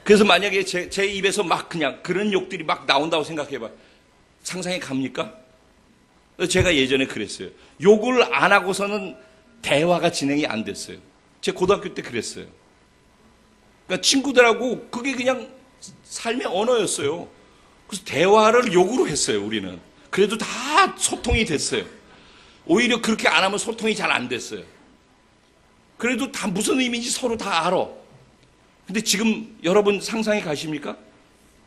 그래서 만약에 제 입에서 막 그냥 그런 욕들이 막 나온다고 생각해봐. 상상이 갑니까? 제가 예전에 그랬어요. 욕을 안 하고서는 대화가 진행이 안 됐어요. 제 고등학교 때 그랬어요. 그러니까 친구들하고 그게 그냥 삶의 언어였어요. 그래서 대화를 욕으로 했어요, 우리는. 그래도 다 소통이 됐어요. 오히려 그렇게 안 하면 소통이 잘 안 됐어요. 그래도 다 무슨 의미인지 서로 다 알아. 근데 지금 여러분 상상해 가십니까?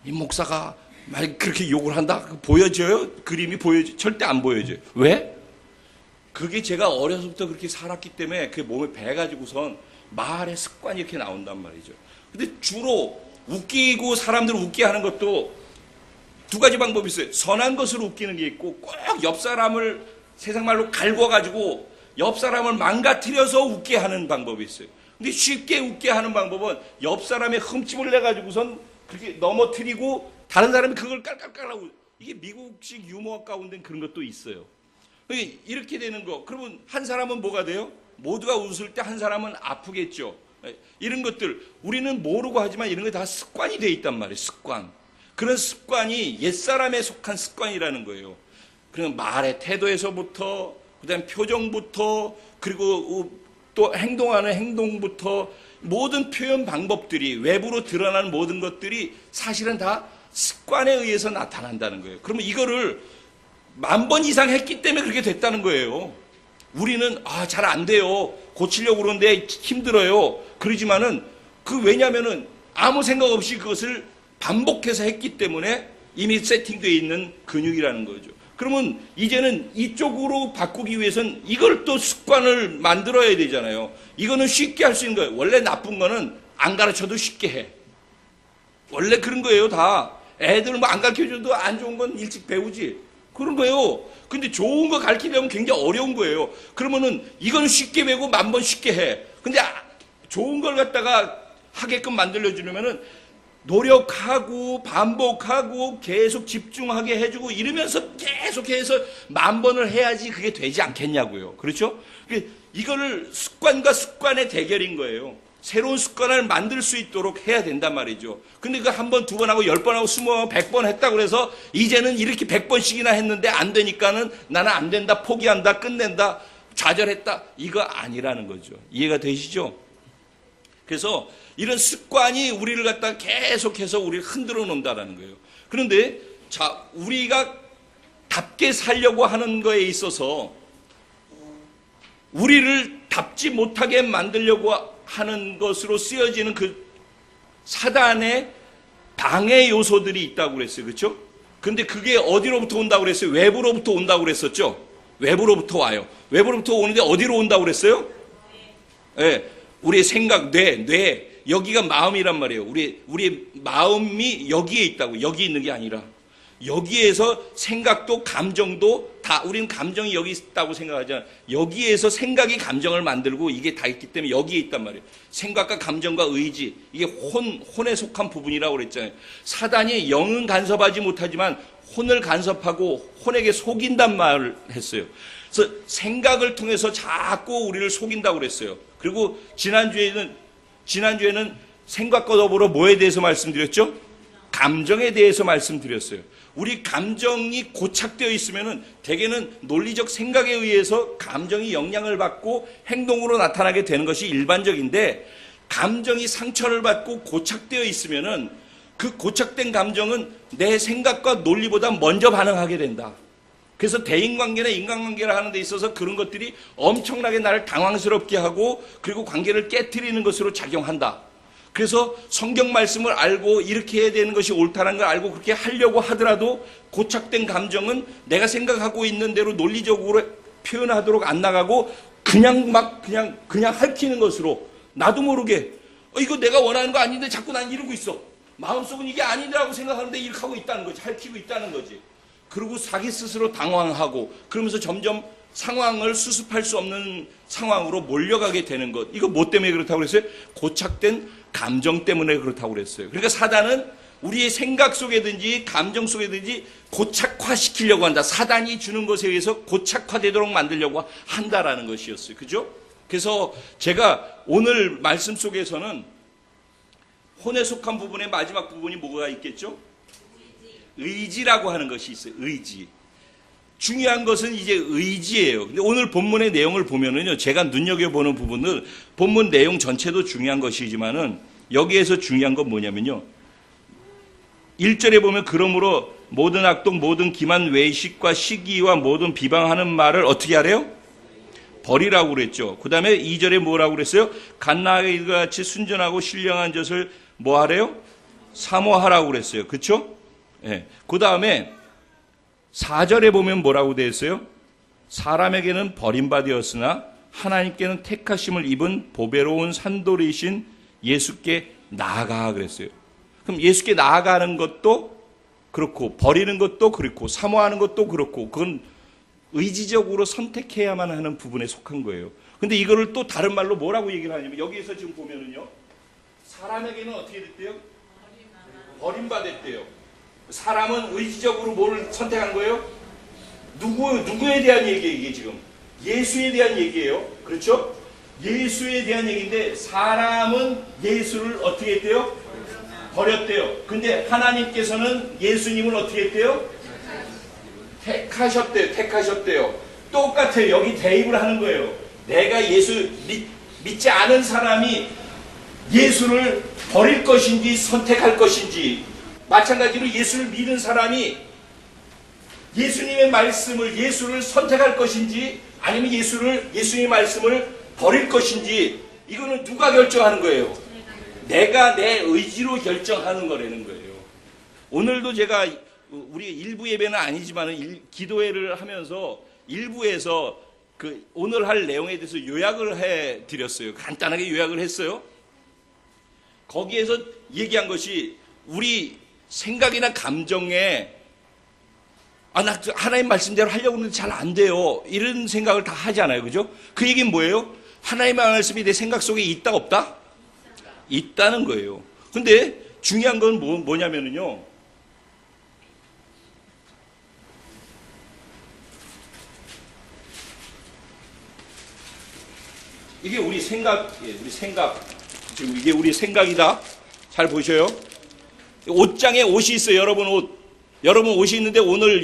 이 목사가 만약 그렇게 욕을 한다? 보여져요? 그림이 보여져요? 절대 안 보여져요. 왜? 그게 제가 어려서부터 그렇게 살았기 때문에 그게 몸에 배가지고선 말의 습관이 이렇게 나온단 말이죠. 근데 주로 웃기고 사람들을 웃게 하는 것도 두 가지 방법이 있어요. 선한 것으로 웃기는 게 있고 꼭 옆 사람을 세상 말로 갈궈가지고 옆 사람을 망가뜨려서 웃게 하는 방법이 있어요. 근데 쉽게 웃게 하는 방법은 옆 사람의 흠집을 내가지고선 그렇게 넘어뜨리고 다른 사람이 그걸 깔깔깔하고, 이게 미국식 유머 가운데 그런 것도 있어요. 이렇게 되는 거. 그러면 한 사람은 뭐가 돼요? 모두가 웃을 때 한 사람은 아프겠죠. 이런 것들 우리는 모르고 하지만 이런 게 다 습관이 돼 있단 말이에요. 습관. 그런 습관이 옛사람에 속한 습관이라는 거예요. 그런 말의 태도에서부터, 그다음에 표정부터, 그리고 또 행동하는 행동부터, 모든 표현 방법들이, 외부로 드러나는 모든 것들이 사실은 다 습관에 의해서 나타난다는 거예요. 그러면 이거를 10,000번 이상 했기 때문에 그렇게 됐다는 거예요. 우리는 잘 안 돼요, 고치려고 그러는데 힘들어요, 그러지만은 왜냐면은 아무 생각 없이 그것을 반복해서 했기 때문에 이미 세팅되어 있는 근육이라는 거죠. 그러면 이제는 이쪽으로 바꾸기 위해서는 이걸 또 습관을 만들어야 되잖아요. 이거는 쉽게 할 수 있는 거예요. 원래 나쁜 거는 안 가르쳐도 쉽게 해. 원래 그런 거예요. 다 애들 안 가르쳐줘도 안 좋은 건 일찍 배우지, 그런 거예요. 근데 좋은 거 가르치려면 굉장히 어려운 거예요. 그러면은 이건 쉽게 배우고 10,000번 쉽게 해. 근데 좋은 걸 갖다가 하게끔 만들어주려면은 노력하고 반복하고 계속 집중하게 해주고 이러면서 계속해서 10,000번을 해야지 그게 되지 않겠냐고요. 그렇죠? 이거를 습관과 습관의 대결인 거예요. 새로운 습관을 만들 수 있도록 해야 된단 말이죠. 근데 그 한 번, 두 번 하고 10번 하고 20번, 100번 했다고 그래서 이제는 이렇게 100번씩이나 했는데 안 되니까는 나는 안 된다, 포기한다, 끝낸다, 좌절했다, 이거 아니라는 거죠. 이해가 되시죠? 그래서 이런 습관이 우리를 갖다 계속해서 우리를 흔들어 놓는다는 거예요. 그런데 우리가 답게 살려고 하는 거에 있어서 우리를 답지 못하게 만들려고 하는 것으로 쓰여지는 그 사단의 방해 요소들이 있다고 그랬어요. 그렇죠? 근데 그게 어디로부터 온다고 그랬어요? 외부로부터 온다고 그랬었죠? 외부로부터 와요. 외부로부터 오는데 어디로 온다고 그랬어요? 네. 우리의 생각, 뇌, 여기가 마음이란 말이에요. 우리의 마음이 여기에 있다고. 여기 있는 게 아니라 여기에서 생각도 감정도 다, 우리는 감정이 여기 있다고 생각하잖아요. 여기에서 생각이 감정을 만들고 이게 다 있기 때문에 여기에 있단 말이에요. 생각과 감정과 의지, 이게 혼에 속한 부분이라고 그랬잖아요. 사단이 영은 간섭하지 못하지만 혼을 간섭하고 혼에게 속인단 말을 했어요. 그래서 생각을 통해서 자꾸 우리를 속인다고 그랬어요. 그리고 지난주에는 생각과 더불어 뭐에 대해서 말씀드렸죠? 감정에 대해서 말씀드렸어요. 우리 감정이 고착되어 있으면은 대개는 논리적 생각에 의해서 감정이 영향을 받고 행동으로 나타나게 되는 것이 일반적인데, 감정이 상처를 받고 고착되어 있으면은 그 고착된 감정은 내 생각과 논리보다 먼저 반응하게 된다. 그래서 대인관계나 인간관계를 하는 데 있어서 그런 것들이 엄청나게 나를 당황스럽게 하고 그리고 관계를 깨트리는 것으로 작용한다. 그래서 성경 말씀을 알고 이렇게 해야 되는 것이 옳다는 걸 알고 그렇게 하려고 하더라도 고착된 감정은 내가 생각하고 있는 대로 논리적으로 표현하도록 안 나가고 그냥 핥히는 것으로 나도 모르게 이거 내가 원하는 거 아닌데 자꾸 난 이러고 있어. 마음속은 이게 아니라고 생각하는데 이렇게 하고 있다는 거지. 핥히고 있다는 거지. 그리고 자기 스스로 당황하고 그러면서 점점 상황을 수습할 수 없는 상황으로 몰려가게 되는 것. 이거 뭐 때문에 그렇다고 그랬어요? 고착된 감정 때문에 그렇다고 그랬어요. 그러니까 사단은 우리의 생각 속에든지 감정 속에든지 고착화시키려고 한다. 사단이 주는 것에 의해서 고착화되도록 만들려고 한다라는 것이었어요. 그죠? 그래서 제가 오늘 말씀 속에서는 혼에 속한 부분의 마지막 부분이 뭐가 있겠죠? 의지라고 하는 것이 있어요. 의지. 중요한 것은 이제 의지예요. 근데 오늘 본문의 내용을 보면은요, 제가 눈여겨보는 부분은 본문 내용 전체도 중요한 것이지만은 여기에서 중요한 건 뭐냐면요. 1절에 보면 그러므로 모든 악독, 모든 기만, 외식과 시기와 모든 비방하는 말을 어떻게 하래요? 버리라고 그랬죠. 그 다음에 2절에 뭐라고 그랬어요? 갓나아가 같이 순전하고 신령한 젖을 뭐 하래요? 사모하라고 그랬어요. 그렇죠? 예. 그 다음에 4절에 보면 뭐라고 되어 있어요? 사람에게는 버림받았으나 하나님께는 택하심을 입은 보배로운 산돌이신 예수께 나아가 그랬어요. 그럼 예수께 나아가는 것도 그렇고 버리는 것도 그렇고 사모하는 것도 그렇고 그건 의지적으로 선택해야만 하는 부분에 속한 거예요. 근데 이거를 또 다른 말로 뭐라고 얘기를 하냐면 여기에서 지금 보면은요. 사람에게는 어떻게 됐대요? 버림받았대요. 사람은 의지적으로 뭘 선택한 거예요? 누구에 대한 얘기예요, 이게 지금? 예수에 대한 얘기예요. 그렇죠? 예수에 대한 얘기인데 사람은 예수를 어떻게 했대요? 버렸대요. 근데 하나님께서는 예수님을 어떻게 했대요? 택하셨대요. 똑같아요. 여기 대입을 하는 거예요. 내가 예수 믿지 않은 사람이 예수를 버릴 것인지 선택할 것인지, 마찬가지로 예수를 믿는 사람이 예수님의 말씀을, 예수를 선택할 것인지 아니면 예수님의 말씀을 버릴 것인지, 이거는 누가 결정하는 거예요? 내가 내 의지로 결정하는 거라는 거예요. 오늘도 제가 우리 일부 예배는 아니지만 기도회를 하면서 일부에서 그 오늘 할 내용에 대해서 요약을 해 드렸어요. 간단하게 요약을 했어요. 거기에서 얘기한 것이 우리 생각이나 감정에 나 하나님 말씀대로 하려고 하는데 잘 안 돼요, 이런 생각을 다 하잖아요. 그죠? 그 얘기는 뭐예요? 하나님의 말씀이 내 생각 속에 있다 없다? 있다는 거예요. 근데 중요한 건 뭐냐면요, 이게 우리 생각, 지금 이게 우리 생각이다. 잘 보셔요. 옷장에 옷이 있어요. 여러분 옷이 있는데 오늘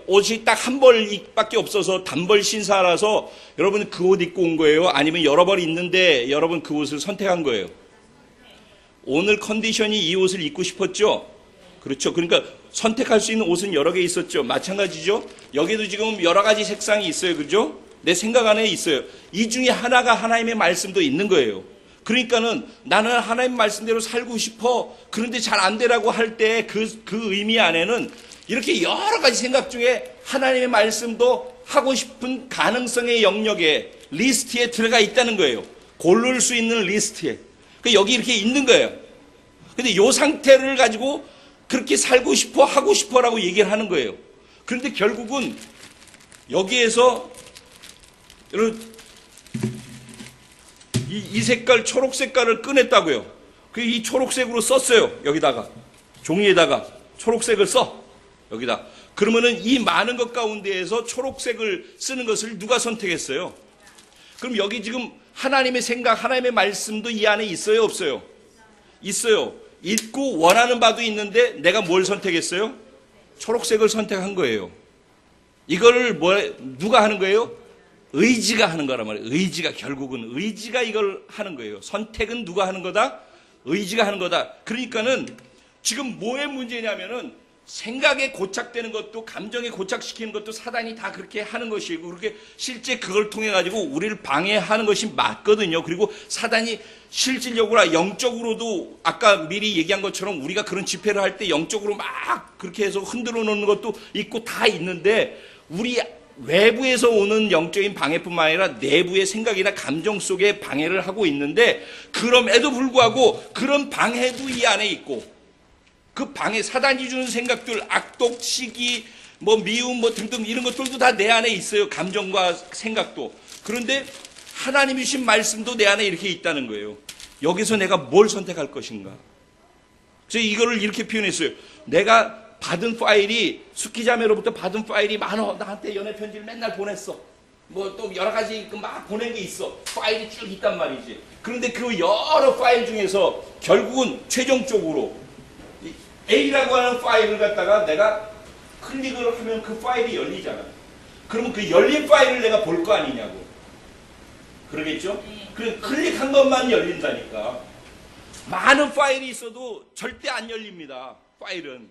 옷이 딱 한 벌밖에 없어서 단벌 신사라서 여러분 그 옷 입고 온 거예요? 아니면 여러 벌 있는데 여러분 그 옷을 선택한 거예요? 오늘 컨디션이 이 옷을 입고 싶었죠? 그렇죠. 그러니까 선택할 수 있는 옷은 여러 개 있었죠. 마찬가지죠. 여기도 지금 여러 가지 색상이 있어요. 그죠? 내 생각 안에 있어요. 이 중에 하나가 하나님의 말씀도 있는 거예요. 그러니까는 나는 하나님 말씀대로 살고 싶어. 그런데 잘 안 되라고 할 때 그 의미 안에는 이렇게 여러 가지 생각 중에 하나님의 말씀도 하고 싶은 가능성의 영역에, 리스트에 들어가 있다는 거예요. 고를 수 있는 리스트에. 여기 이렇게 있는 거예요. 근데 이 상태를 가지고 그렇게 살고 싶어, 하고 싶어라고 얘기를 하는 거예요. 그런데 결국은 여기에서 이 색깔, 초록 색깔을 꺼냈다고요. 이 초록색으로 썼어요. 여기다가 종이에다가 초록색을 써. 여기다. 그러면은 이 많은 것 가운데에서 초록색을 쓰는 것을 누가 선택했어요? 그럼 여기 지금 하나님의 생각, 하나님의 말씀도 이 안에 있어요, 없어요? 있어요. 있고 원하는 바도 있는데 내가 뭘 선택했어요? 초록색을 선택한 거예요. 이거를 누가 하는 거예요? 의지가 하는 거란 말이에요. 의지가, 결국은 의지가 이걸 하는 거예요. 선택은 누가 하는 거다? 의지가 하는 거다. 그러니까는 지금 뭐의 문제냐면은 생각에 고착되는 것도, 감정에 고착시키는 것도 사단이 다 그렇게 하는 것이고, 그렇게 실제 그걸 통해 가지고 우리를 방해하는 것이 맞거든요. 그리고 사단이 실질적으로 영적으로도 아까 미리 얘기한 것처럼 우리가 그런 집회를 할 때 영적으로 막 그렇게 해서 흔들어 놓는 것도 있고 다 있는데, 우리 외부에서 오는 영적인 방해뿐만 아니라 내부의 생각이나 감정 속에 방해를 하고 있는데, 그럼에도 불구하고 그런 방해도 이 안에 있고, 그 방해, 사단이 주는 생각들, 악독, 시기, 미움, 등등 이런 것들도 다 내 안에 있어요. 감정과 생각도. 그런데 하나님이 주신 말씀도 내 안에 이렇게 있다는 거예요. 여기서 내가 뭘 선택할 것인가. 그래서 이거를 이렇게 표현했어요. 내가 받은 파일이, 숙기자매로부터 받은 파일이 많어. 나한테 연애 편지를 맨날 보냈어. 또 여러 가지 막 보낸 게 있어. 파일이 쭉 있단 말이지. 그런데 그 여러 파일 중에서 결국은 최종적으로 A라고 하는 파일을 갖다가 내가 클릭을 하면 그 파일이 열리잖아. 그러면 그 열린 파일을 내가 볼 거 아니냐고. 그러겠죠? 그럼 클릭한 것만 열린다니까. 많은 파일이 있어도 절대 안 열립니다. 파일은.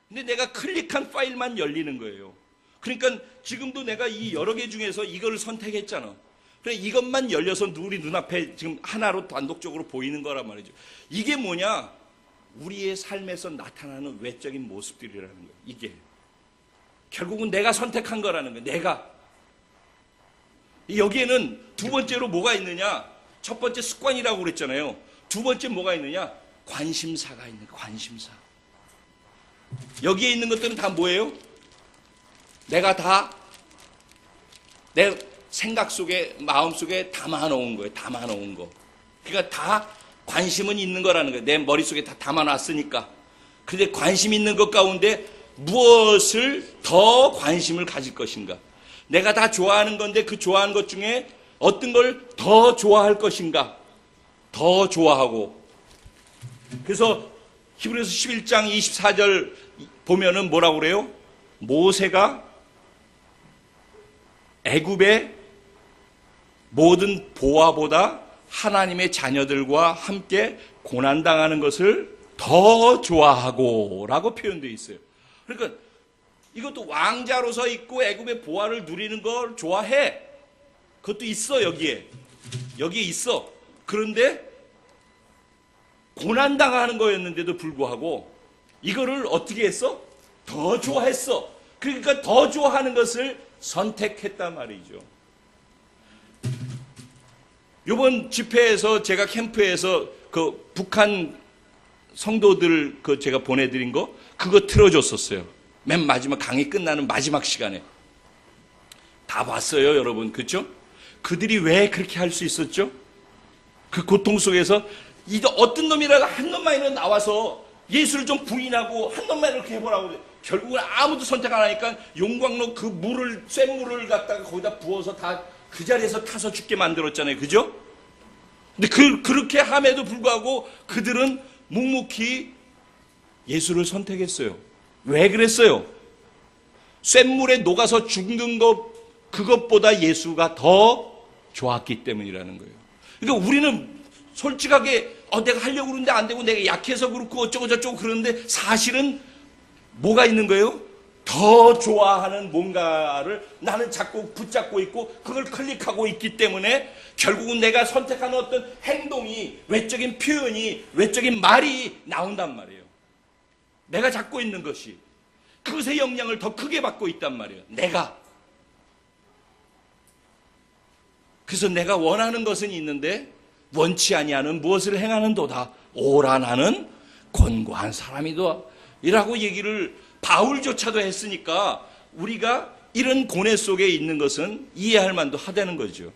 근데 내가 클릭한 파일만 열리는 거예요. 그러니까 지금도 내가 이 여러 개 중에서 이걸 선택했잖아. 그래, 이것만 열려서 우리 눈앞에 지금 하나로 단독적으로 보이는 거란 말이죠. 이게 뭐냐? 우리의 삶에서 나타나는 외적인 모습들이라는 거예요. 이게 결국은 내가 선택한 거라는 거예요. 내가. 여기에는 두 번째로 뭐가 있느냐? 첫 번째 습관이라고 그랬잖아요. 두 번째 뭐가 있느냐? 관심사가 있는 거예요. 관심사. 여기에 있는 것들은 다 뭐예요? 내가 생각 속에, 마음 속에 담아놓은 거예요. 담아놓은 거. 그러니까 다 관심은 있는 거라는 거예요. 내 머릿속에 다 담아놨으니까. 그런데 관심 있는 것 가운데 무엇을 더 관심을 가질 것인가? 내가 다 좋아하는 건데 그 좋아하는 것 중에 어떤 걸 더 좋아할 것인가? 더 좋아하고. 그래서 히브리서 11장 24절 보면은 뭐라고 그래요? 모세가 애굽의 모든 보화보다 하나님의 자녀들과 함께 고난당하는 것을 더 좋아하고 라고 표현되어 있어요. 그러니까 이것도 왕자로서 있고 애굽의 보화를 누리는 걸 좋아해. 그것도 있어. 여기에 있어. 그런데 고난당하는 거였는데도 불구하고 이거를 어떻게 했어? 더 좋아했어. 그러니까 더 좋아하는 것을 선택했단 말이죠. 이번 집회에서 제가 캠프에서 그 북한 성도들 그 제가 보내드린 거 그거 틀어줬었어요. 맨 마지막 강의 끝나는 마지막 시간에 다 봤어요, 여러분. 그렇죠? 그들이 왜 그렇게 할 수 있었죠? 그 고통 속에서 어떤 놈이라도 한 놈만이라도 나와서 예수를 좀 부인하고 한 놈만 이렇게 해보라고 그래. 결국은 아무도 선택 안 하니까 용광로 그 물을, 쇳물을 갖다가 거기다 부어서 다 그 자리에서 타서 죽게 만들었잖아요. 그죠? 근데 그렇게 함에도 불구하고 그들은 묵묵히 예수를 선택했어요. 왜 그랬어요? 쇳물에 녹아서 죽는 것, 그것보다 예수가 더 좋았기 때문이라는 거예요. 그러니까 우리는 솔직하게 내가 하려고 그러는데 안 되고 내가 약해서 그렇고 어쩌고 저쩌고 그러는데 사실은 뭐가 있는 거예요? 더 좋아하는 뭔가를 나는 자꾸 붙잡고 있고 그걸 클릭하고 있기 때문에 결국은 내가 선택하는 어떤 행동이, 외적인 표현이, 외적인 말이 나온단 말이에요. 내가 잡고 있는 것이 그것의 영향을 더 크게 받고 있단 말이에요. 내가. 그래서 내가 원하는 것은 있는데 원치 아니하는 무엇을 행하는도다. 오라 나는 곤고한 사람이다. 이라고 얘기를 바울조차도 했으니까 우리가 이런 고뇌 속에 있는 것은 이해할 만도 하다는 거죠.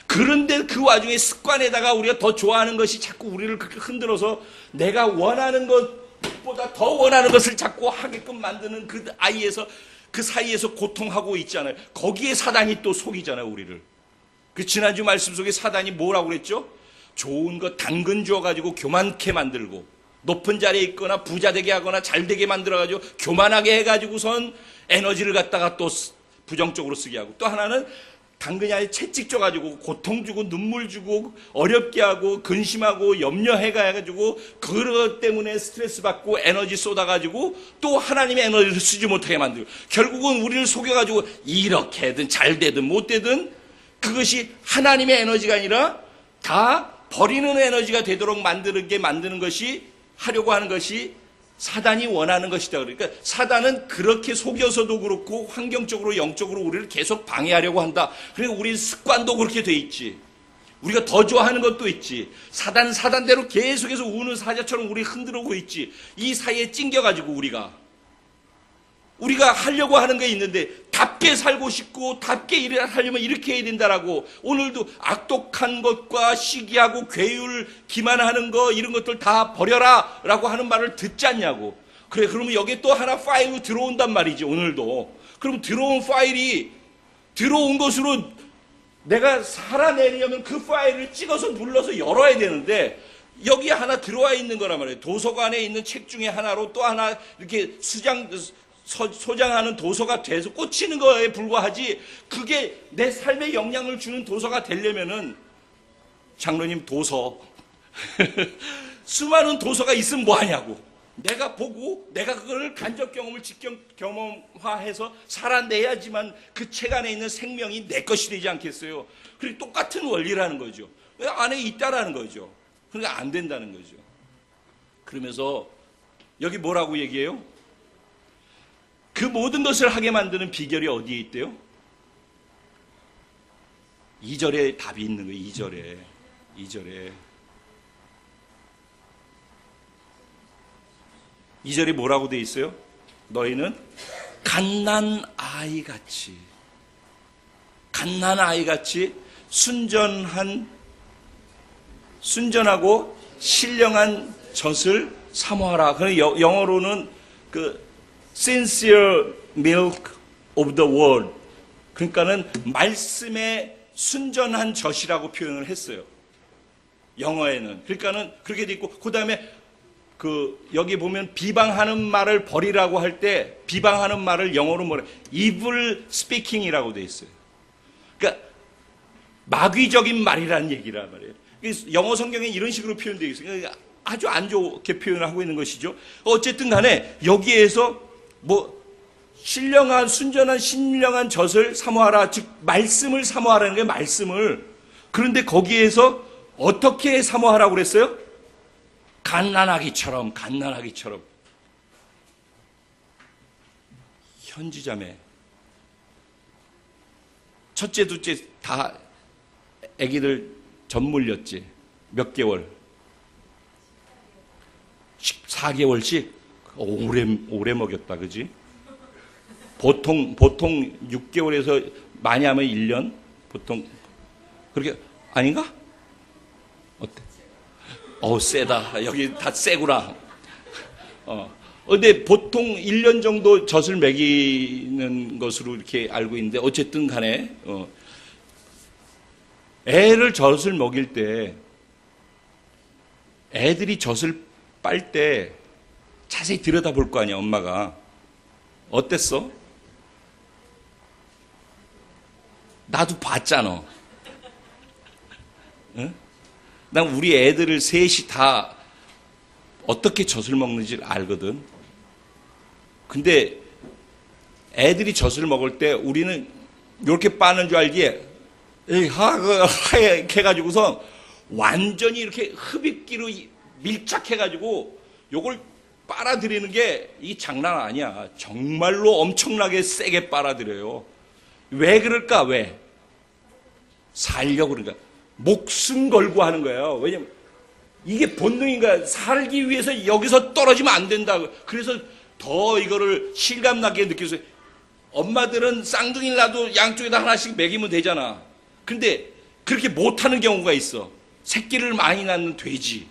그런데 그 와중에 습관에다가 우리가 더 좋아하는 것이 자꾸 우리를 그렇게 흔들어서 내가 원하는 것보다 더 원하는 것을 자꾸 하게끔 만드는 그 아이에서 그 사이에서 고통하고 있잖아요. 거기에 사단이 또 속이잖아요, 우리를. 그 지난주 말씀 속에 사단이 뭐라고 그랬죠? 좋은 거 당근 주어가지고 교만케 만들고 높은 자리에 있거나 부자 되게 하거나 잘 되게 만들어가지고 교만하게 해가지고선 에너지를 갖다가 또 부정적으로 쓰게 하고 또 하나는 당근이 아니라 채찍 줘가지고 고통 주고 눈물 주고 어렵게 하고 근심하고 염려해가지고 그것 때문에 스트레스 받고 에너지 쏟아가지고 또 하나님의 에너지를 쓰지 못하게 만들고 결국은 우리를 속여가지고 이렇게든 잘 되든 못 되든 그것이 하나님의 에너지가 아니라 다 버리는 에너지가 되도록 만드는 것이 하려고 하는 것이 사단이 원하는 것이다. 그러니까 사단은 그렇게 속여서도 그렇고 환경적으로 영적으로 우리를 계속 방해하려고 한다. 그리고 우리 습관도 그렇게 돼 있지. 우리가 더 좋아하는 것도 있지. 사단은 사단대로 계속해서 우는 사자처럼 우리 흔들고 있지. 이 사이에 찡겨가지고 우리가 하려고 하는 게 있는데 답게 살고 싶고 답게 일을 하려면 이렇게 해야 된다라고 오늘도 악독한 것과 시기하고 괴율 기만하는 거 이런 것들 다 버려라 라고 하는 말을 듣지 않냐고. 그래 그러면 여기에 또 하나 파일로 들어온단 말이지 오늘도. 그럼 들어온 파일이 들어온 것으로 내가 살아내려면 그 파일을 찍어서 눌러서 열어야 되는데 여기에 하나 들어와 있는 거란 말이에요. 도서관에 있는 책 중에 하나로 또 하나 이렇게 소장하는 도서가 돼서 꽂히는 거에 불과하지 그게 내 삶에 영향을 주는 도서가 되려면은 장로님 도서 수많은 도서가 있으면 뭐하냐고. 내가 보고 내가 그걸 간접 경험을 직접 경험화해서 살아내야지만 그 책 안에 있는 생명이 내 것이 되지 않겠어요. 그리고 똑같은 원리라는 거죠. 안에 있다라는 거죠. 그러니까 안 된다는 거죠. 그러면서 여기 뭐라고 얘기해요? 그 모든 것을 하게 만드는 비결이 어디에 있대요? 2절에 답이 있는 거예요. 2절에 2절에 뭐라고 돼 있어요? 너희는 갓난 아이같이 갓난 아이같이 순전하고 신령한 젖을 사모하라. 그래서 영어로는 그 sincere milk of the word, 그러니까는 말씀의 순전한 젖이라고 표현을 했어요. 영어에는. 그러니까는 그렇게 돼 있고, 그 다음에 여기 보면 비방하는 말을 버리라고 할 때, 비방하는 말을 영어로 뭐래? evil speaking이라고 돼 있어요. 그러니까 마귀적인 말이라는 얘기란 말이에요. 영어 성경에 이런 식으로 표현되어 있어요. 그러니까 아주 안 좋게 표현을 하고 있는 것이죠. 어쨌든 간에 여기에서 신령한, 순전한, 신령한 젖을 사모하라. 즉, 말씀을 사모하라는 게 말씀을. 그런데 거기에서 어떻게 사모하라고 그랬어요? 갓난아기처럼. 현지자매. 첫째, 둘째 다 아기들 젖 물렸지. 몇 개월? 14개월씩? 오래 먹였다, 그지? 보통 6개월에서 많이 하면 1년? 보통, 그렇게, 아닌가? 어때? 세다. 여기 다 세구나. 근데 보통 1년 정도 젖을 먹이는 것으로 이렇게 알고 있는데, 어쨌든 간에, 애를 젖을 먹일 때, 애들이 젖을 빨 때 자세히 들여다볼 거 아니야, 엄마가. 어땠어? 나도 봤잖아. 응? 난 우리 애들을 셋이 다 어떻게 젖을 먹는지 알거든. 근데 애들이 젖을 먹을 때 우리는 이렇게 빠는 줄 알지? 하얗게 해가지고서 완전히 이렇게 흡입기로 밀착해가지고 요걸 빨아들이는 게 이 장난 아니야. 정말로 엄청나게 세게 빨아들여요. 왜 그럴까? 왜? 살려고 그러니까. 목숨 걸고 하는 거예요. 왜냐면 이게 본능인 거야. 살기 위해서 여기서 떨어지면 안 된다. 그래서 더 이거를 실감나게 느껴서 엄마들은 쌍둥이를 놔도 양쪽에다 하나씩 먹이면 되잖아. 근데 그렇게 못하는 경우가 있어. 새끼를 많이 낳는 돼지.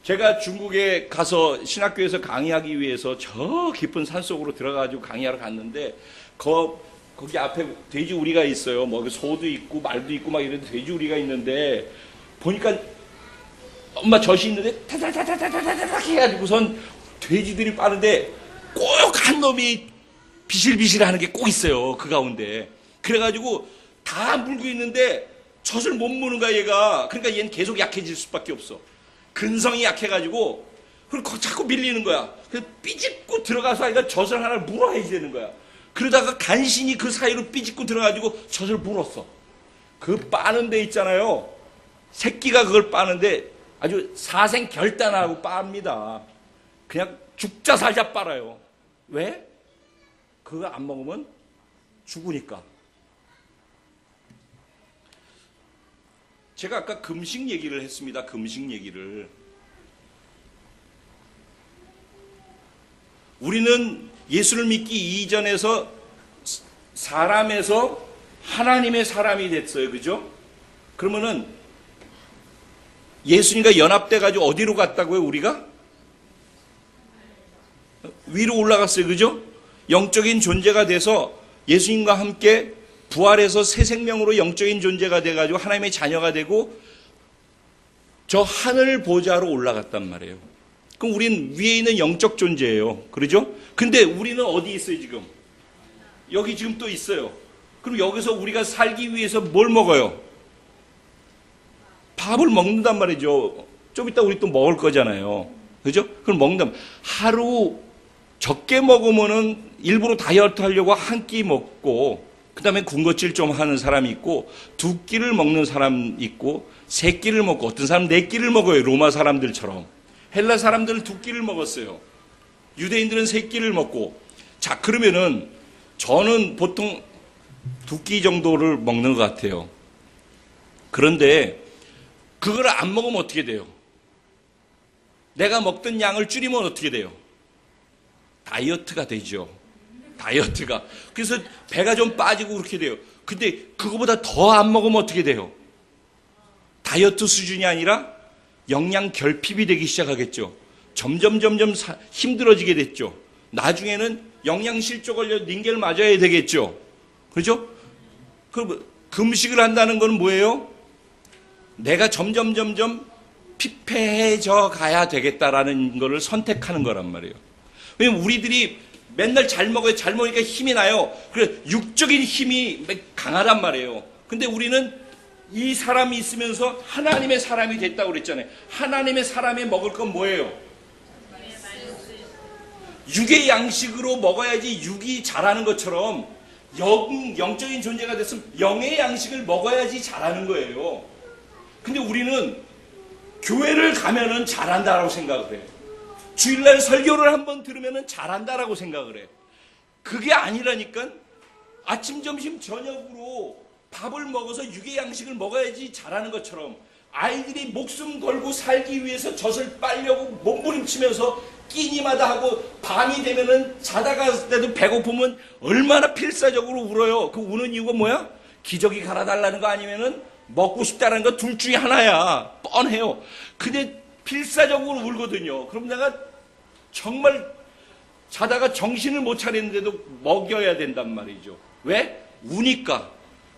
제가 중국에 가서 신학교에서 강의하기 위해서 저 깊은 산속으로 들어가가지고 강의하러 갔는데 거기 앞에 돼지우리가 있어요. 소도 있고 말도 있고 막 이런 돼지우리가 있는데 보니까 엄마 젖이 있는데 타타타타타타타 해가지고선 돼지들이 빠른데 꼭 한 놈이 비실비실하는 게 꼭 있어요. 그 가운데. 그래가지고 다 물고 있는데 젖을 못 무는 거야 얘가. 그러니까 얘는 계속 약해질 수밖에 없어. 근성이 약해가지고 그리고 자꾸 밀리는 거야. 그래서 삐집고 들어가서 아이가 젖을 하나 물어야 되는 거야. 그러다가 간신히 그 사이로 삐집고 들어가지고 젖을 물었어. 그 빠는 데 있잖아요. 새끼가 그걸 빠는데 아주 사생결단하고 빱니다. 그냥 죽자 살자 빨아요. 왜? 그거 안 먹으면 죽으니까. 제가 아까 금식 얘기를 했습니다. 금식 얘기를. 우리는 예수를 믿기 이전에서 사람에서 하나님의 사람이 됐어요. 그죠? 그러면은 예수님과 연합돼가지고 어디로 갔다고요, 우리가? 위로 올라갔어요. 그죠? 영적인 존재가 돼서 예수님과 함께 부활해서 새 생명으로 영적인 존재가 돼가지고 하나님의 자녀가 되고 저 하늘 보좌로 올라갔단 말이에요. 그럼 우린 위에 있는 영적 존재예요. 그러죠? 근데 우리는 어디 있어요, 지금? 여기 지금 또 있어요. 그럼 여기서 우리가 살기 위해서 뭘 먹어요? 밥을 먹는단 말이죠. 좀 이따 우리 또 먹을 거잖아요. 그죠? 그럼 먹는다. 하루 적게 먹으면은 일부러 다이어트 하려고 한 끼 먹고, 그 다음에 군것질 좀 하는 사람이 있고, 두 끼를 먹는 사람 있고, 세 끼를 먹고, 어떤 사람은 네 끼를 먹어요. 로마 사람들처럼. 헬라 사람들은 두 끼를 먹었어요. 유대인들은 세 끼를 먹고. 자, 그러면은 저는 보통 두 끼 정도를 먹는 것 같아요. 그런데 그걸 안 먹으면 어떻게 돼요? 내가 먹던 양을 줄이면 어떻게 돼요? 다이어트가 되죠. 다이어트가. 그래서 배가 좀 빠지고 그렇게 돼요. 근데 그거보다 더 안 먹으면 어떻게 돼요? 다이어트 수준이 아니라 영양 결핍이 되기 시작하겠죠. 점점 힘들어지게 됐죠. 나중에는 영양실조 걸려 링겔 맞아야 되겠죠. 그렇죠? 그럼 금식을 한다는 건 뭐예요? 내가 점점 피폐해져 가야 되겠다라는 거를 선택하는 거란 말이에요. 왜냐면 우리들이 맨날 잘 먹어요. 잘 먹으니까 힘이 나요. 그래 육적인 힘이 강하단 말이에요. 근데 우리는 이 사람이 있으면서 하나님의 사람이 됐다고 그랬잖아요. 하나님의 사람이 먹을 건 뭐예요? 육의 양식으로 먹어야지 육이 자라는 것처럼 영적인 존재가 됐으면 영의 양식을 먹어야지 자라는 거예요. 근데 우리는 교회를 가면은 잘한다라고 생각을 해요. 주일날 설교를 한번 들으면은 잘한다라고 생각을 해요. 그게 아니라니까. 아침, 점심, 저녁으로 밥을 먹어서 육의 양식을 먹어야지 잘하는 것처럼 아이들이 목숨 걸고 살기 위해서 젖을 빨려고 몸부림치면서 끼니마다 하고 밤이 되면은 자다가 때도 배고프면 얼마나 필사적으로 울어요. 그 우는 이유가 뭐야? 기저귀 갈아달라는 거 아니면은 먹고 싶다는 거 둘 중에 하나야. 뻔해요. 근데 필사적으로 울거든요. 그럼 내가 정말 자다가 정신을 못 차리는데도 먹여야 된단 말이죠. 왜? 우니까.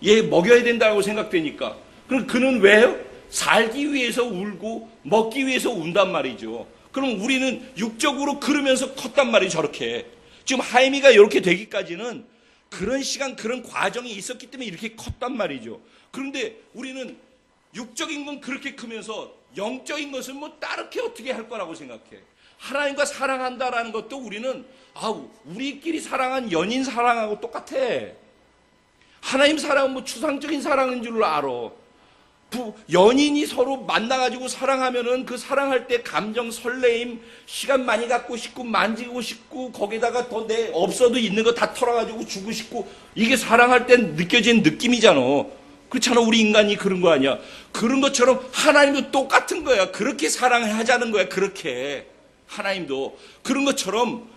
얘 먹여야 된다고 생각되니까. 그럼 그는 왜요? 살기 위해서 울고 먹기 위해서 운단 말이죠. 그럼 우리는 육적으로 그러면서 컸단 말이에요. 저렇게. 지금 하임이가 이렇게 되기까지는 그런 시간, 그런 과정이 있었기 때문에 이렇게 컸단 말이죠. 그런데 우리는 육적인 건 그렇게 크면서 영적인 것은 뭐 다르게 어떻게 할 거라고 생각해. 하나님과 사랑한다라는 것도 우리는 우리끼리 사랑한 연인 사랑하고 똑같아. 하나님 사랑은 뭐 추상적인 사랑인 줄 알아. 연인이 서로 만나가지고 사랑하면은 그 사랑할 때 감정 설레임, 시간 많이 갖고 싶고 만지고 싶고 거기다가 더 내 없어도 있는 거 다 털어가지고 주고 싶고 이게 사랑할 때 느껴지는 느낌이잖아. 그렇잖아. 우리 인간이 그런 거 아니야. 그런 것처럼 하나님도 똑같은 거야. 그렇게 사랑하자는 거야. 그렇게 하나님도 그런 것처럼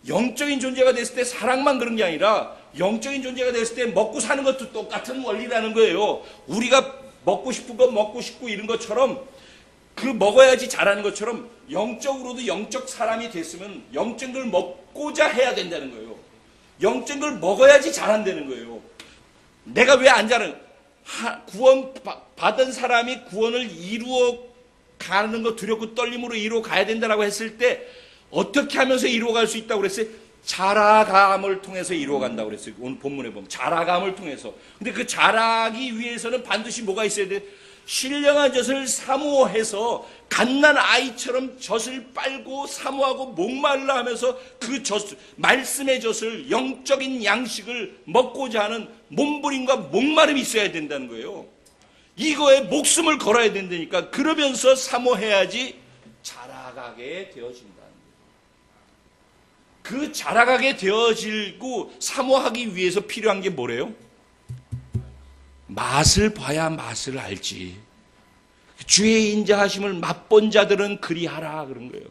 영적인 존재가 됐을 때 사랑만 그런 게 아니라 영적인 존재가 됐을 때 먹고 사는 것도 똑같은 원리라는 거예요. 우리가 먹고 싶은 거 먹고 싶고 이런 것처럼 그 먹어야지 잘하는 것처럼 영적으로도 영적 사람이 됐으면 영적인 걸 먹고자 해야 된다는 거예요. 영적인 걸 먹어야지 잘한다는 거예요. 내가 왜 안 잘하는 구원 받은 사람이 구원을 이루어 가는 거 두렵고 떨림으로 이루어 가야 된다라고 했을 때 어떻게 하면서 이루어 갈 수 있다고 그랬어요? 자라감을 통해서 이루어 간다고 그랬어요. 오늘 본문에 보면 자라감을 통해서. 근데 그 자라기 위해서는 반드시 뭐가 있어야 돼? 신령한 젖을 사모해서 갓난 아이처럼 젖을 빨고 사모하고 목말라 하면서 그 젖, 말씀의 젖을 영적인 양식을 먹고자 하는 몸부림과 목마름이 있어야 된다는 거예요. 이거에 목숨을 걸어야 된다니까. 그러면서 사모해야지 자라가게 되어진다는 거예요. 그 자라가게 되어지고 사모하기 위해서 필요한 게 뭐래요? 맛을 봐야 맛을 알지. 주의 인자하심을 맛본 자들은 그리하라 그런 거예요.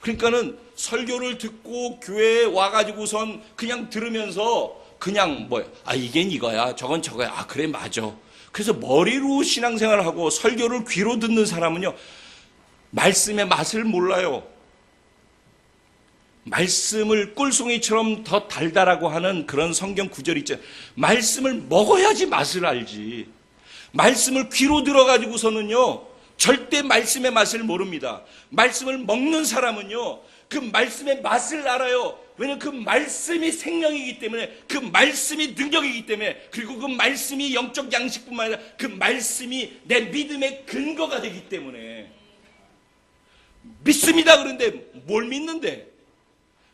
그러니까는 설교를 듣고 교회에 와가지고선 그냥 들으면서 그냥 이겐 이거야, 저건 저거야, 그래 맞아. 그래서 머리로 신앙생활을 하고 설교를 귀로 듣는 사람은요, 말씀의 맛을 몰라요. 말씀을 꿀송이처럼 더 달달하고 하는 그런 성경 구절이 있잖아요. 말씀을 먹어야지 맛을 알지. 말씀을 귀로 들어가지고서는요, 절대 말씀의 맛을 모릅니다. 말씀을 먹는 사람은요, 그 말씀의 맛을 알아요. 왜냐하면 그 말씀이 생명이기 때문에, 그 말씀이 능력이기 때문에, 그리고 그 말씀이 영적 양식뿐만 아니라 그 말씀이 내 믿음의 근거가 되기 때문에. 믿습니다. 그런데 뭘 믿는데?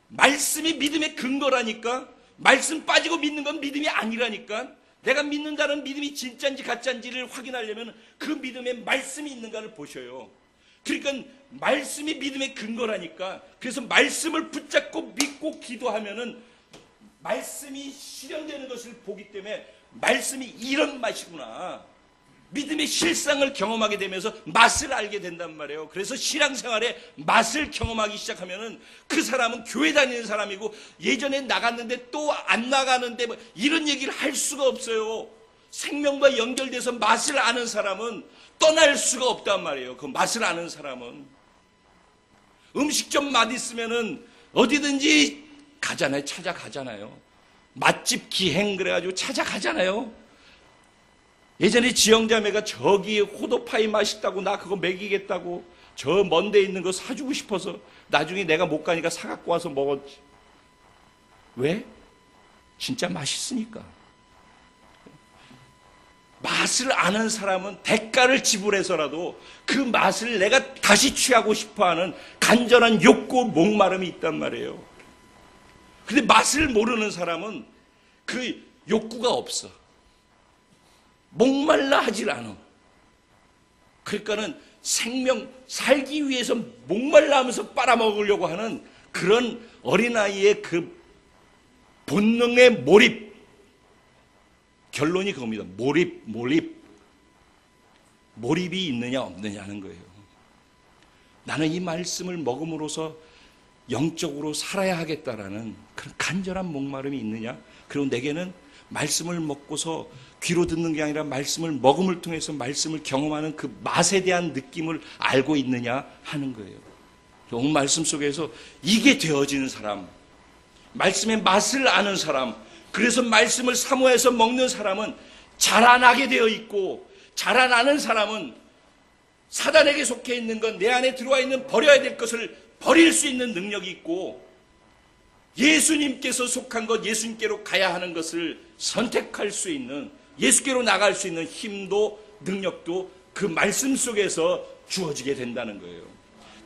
말씀이 믿음의 근거라니까. 말씀 빠지고 믿는 건 믿음이 아니라니까. 내가 믿는다는 믿음이 진짜인지 가짜인지를 확인하려면 그 믿음에 말씀이 있는가를 보셔요. 그러니까 말씀이 믿음의 근거라니까. 그래서 말씀을 붙잡고 믿고 기도하면은 말씀이 실현되는 것을 보기 때문에 말씀이 이런 맛이구나. 믿음의 실상을 경험하게 되면서 맛을 알게 된단 말이에요. 그래서 신앙생활에 맛을 경험하기 시작하면은 그 사람은 교회 다니는 사람이고 예전에 나갔는데 또 안 나가는데 뭐 이런 얘기를 할 수가 없어요. 생명과 연결돼서 맛을 아는 사람은 떠날 수가 없단 말이에요. 그 맛을 아는 사람은 음식점 맛 있으면은 어디든지 가잖아요. 찾아가잖아요. 맛집 기행 그래가지고 찾아가잖아요. 예전에 지영자매가 저기 호도파이 맛있다고 나 그거 먹이겠다고 저 먼 데 있는 거 사주고 싶어서 나중에 내가 못 가니까 사갖고 와서 먹었지. 왜? 진짜 맛있으니까. 맛을 아는 사람은 대가를 지불해서라도 그 맛을 내가 다시 취하고 싶어하는 간절한 욕구, 목마름이 있단 말이에요. 근데 맛을 모르는 사람은 그 욕구가 없어. 목말라 하질 않아. 그러니까는 살기 위해서 목말라 하면서 빨아먹으려고 하는 그런 어린아이의 그 본능의 몰입. 결론이 그겁니다. 몰입이 있느냐 없느냐 하는 거예요. 나는 이 말씀을 먹음으로써 영적으로 살아야 하겠다라는 그런 간절한 목마름이 있느냐? 그리고 내게는 말씀을 먹고서 귀로 듣는 게 아니라 말씀을 먹음을 통해서 말씀을 경험하는 그 맛에 대한 느낌을 알고 있느냐 하는 거예요. 오늘 말씀 속에서 이게 되어지는 사람, 말씀의 맛을 아는 사람, 그래서 말씀을 사모해서 먹는 사람은 자라나게 되어 있고, 자라나는 사람은 사단에게 속해 있는 건 내 안에 들어와 있는 버려야 될 것을 버릴 수 있는 능력이 있고, 예수님께서 속한 것, 예수님께로 가야 하는 것을 선택할 수 있는, 예수께로 나갈 수 있는 힘도 능력도 그 말씀 속에서 주어지게 된다는 거예요.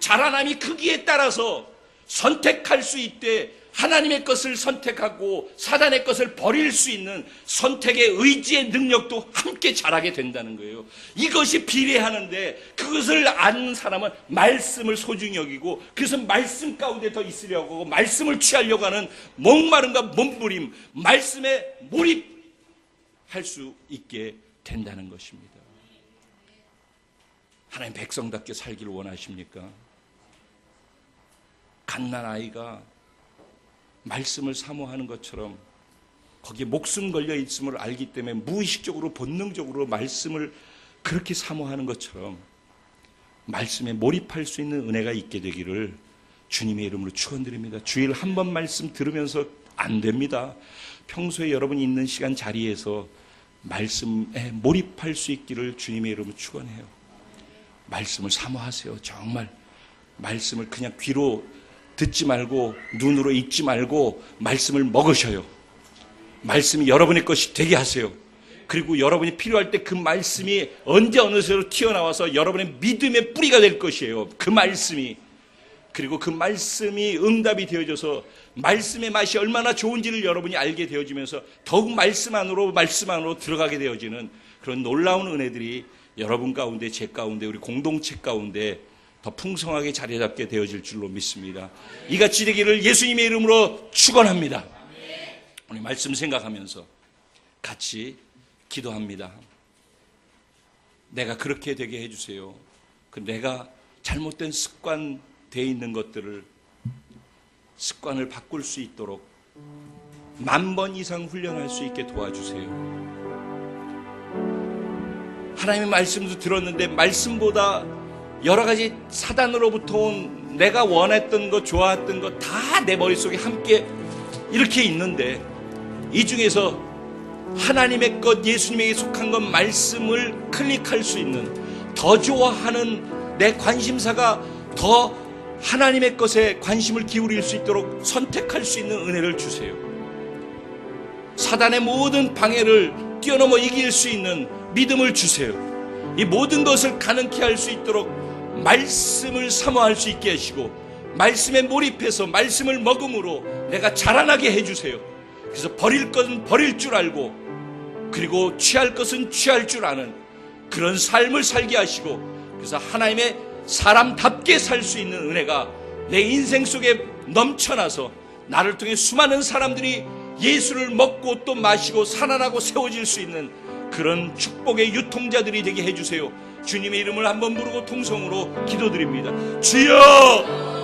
자라남이 크기에 따라서 선택할 수 있되 하나님의 것을 선택하고 사단의 것을 버릴 수 있는 선택의 의지의 능력도 함께 자라게 된다는 거예요. 이것이 비례하는데 그것을 아는 사람은 말씀을 소중히 여기고, 그래서 말씀 가운데 더 있으려고 하고 말씀을 취하려고 하는 목마름과 몸부림, 말씀에 몰입할 수 있게 된다는 것입니다. 하나님 백성답게 살기를 원하십니까? 갓난아이가 말씀을 사모하는 것처럼 거기에 목숨 걸려 있음을 알기 때문에 무의식적으로 본능적으로 말씀을 그렇게 사모하는 것처럼 말씀에 몰입할 수 있는 은혜가 있게 되기를 주님의 이름으로 축원드립니다. 주일 한 번 말씀 들으면서 안 됩니다. 평소에 여러분이 있는 시간 자리에서 말씀에 몰입할 수 있기를 주님의 이름으로 축원해요. 말씀을 사모하세요. 정말 말씀을 그냥 귀로 듣지 말고 눈으로 읽지 말고 말씀을 먹으셔요. 말씀이 여러분의 것이 되게 하세요. 그리고 여러분이 필요할 때 그 말씀이 언제 어느 새로 튀어나와서 여러분의 믿음의 뿌리가 될 것이에요. 그 말씀이. 그리고 그 말씀이 응답이 되어져서 말씀의 맛이 얼마나 좋은지를 여러분이 알게 되어지면서 더욱 말씀 안으로 들어가게 되어지는 그런 놀라운 은혜들이 여러분 가운데, 제 가운데, 우리 공동체 가운데 더 풍성하게 자리 잡게 되어질 줄로 믿습니다. 이같이 되기를 예수님의 이름으로 축원합니다. 우리 말씀 생각하면서 같이 기도합니다. 내가 그렇게 되게 해주세요. 그 내가 잘못된 습관 돼 있는 것들을 습관을 바꿀 수 있도록 10,000번 이상 훈련할 수 있게 도와주세요. 하나님의 말씀도 들었는데 말씀보다 여러 가지 사단으로부터 온 내가 원했던 것, 좋아했던 것 다 내 머릿속에 함께 이렇게 있는데 이 중에서 하나님의 것, 예수님에게 속한 것 말씀을 클릭할 수 있는, 더 좋아하는 내 관심사가 더 하나님의 것에 관심을 기울일 수 있도록 선택할 수 있는 은혜를 주세요. 사단의 모든 방해를 뛰어넘어 이길 수 있는 믿음을 주세요. 이 모든 것을 가능케 할 수 있도록 말씀을 사모할 수 있게 하시고 말씀에 몰입해서 말씀을 먹음으로 내가 자라나게 해주세요. 그래서 버릴 것은 버릴 줄 알고 그리고 취할 것은 취할 줄 아는 그런 삶을 살게 하시고, 그래서 하나님의 사람답게 살 수 있는 은혜가 내 인생 속에 넘쳐나서 나를 통해 수많은 사람들이 예수를 먹고 또 마시고 살아나고 세워질 수 있는 그런 축복의 유통자들이 되게 해주세요. 주님의 이름을 한번 부르고 통성으로 기도드립니다. 주여!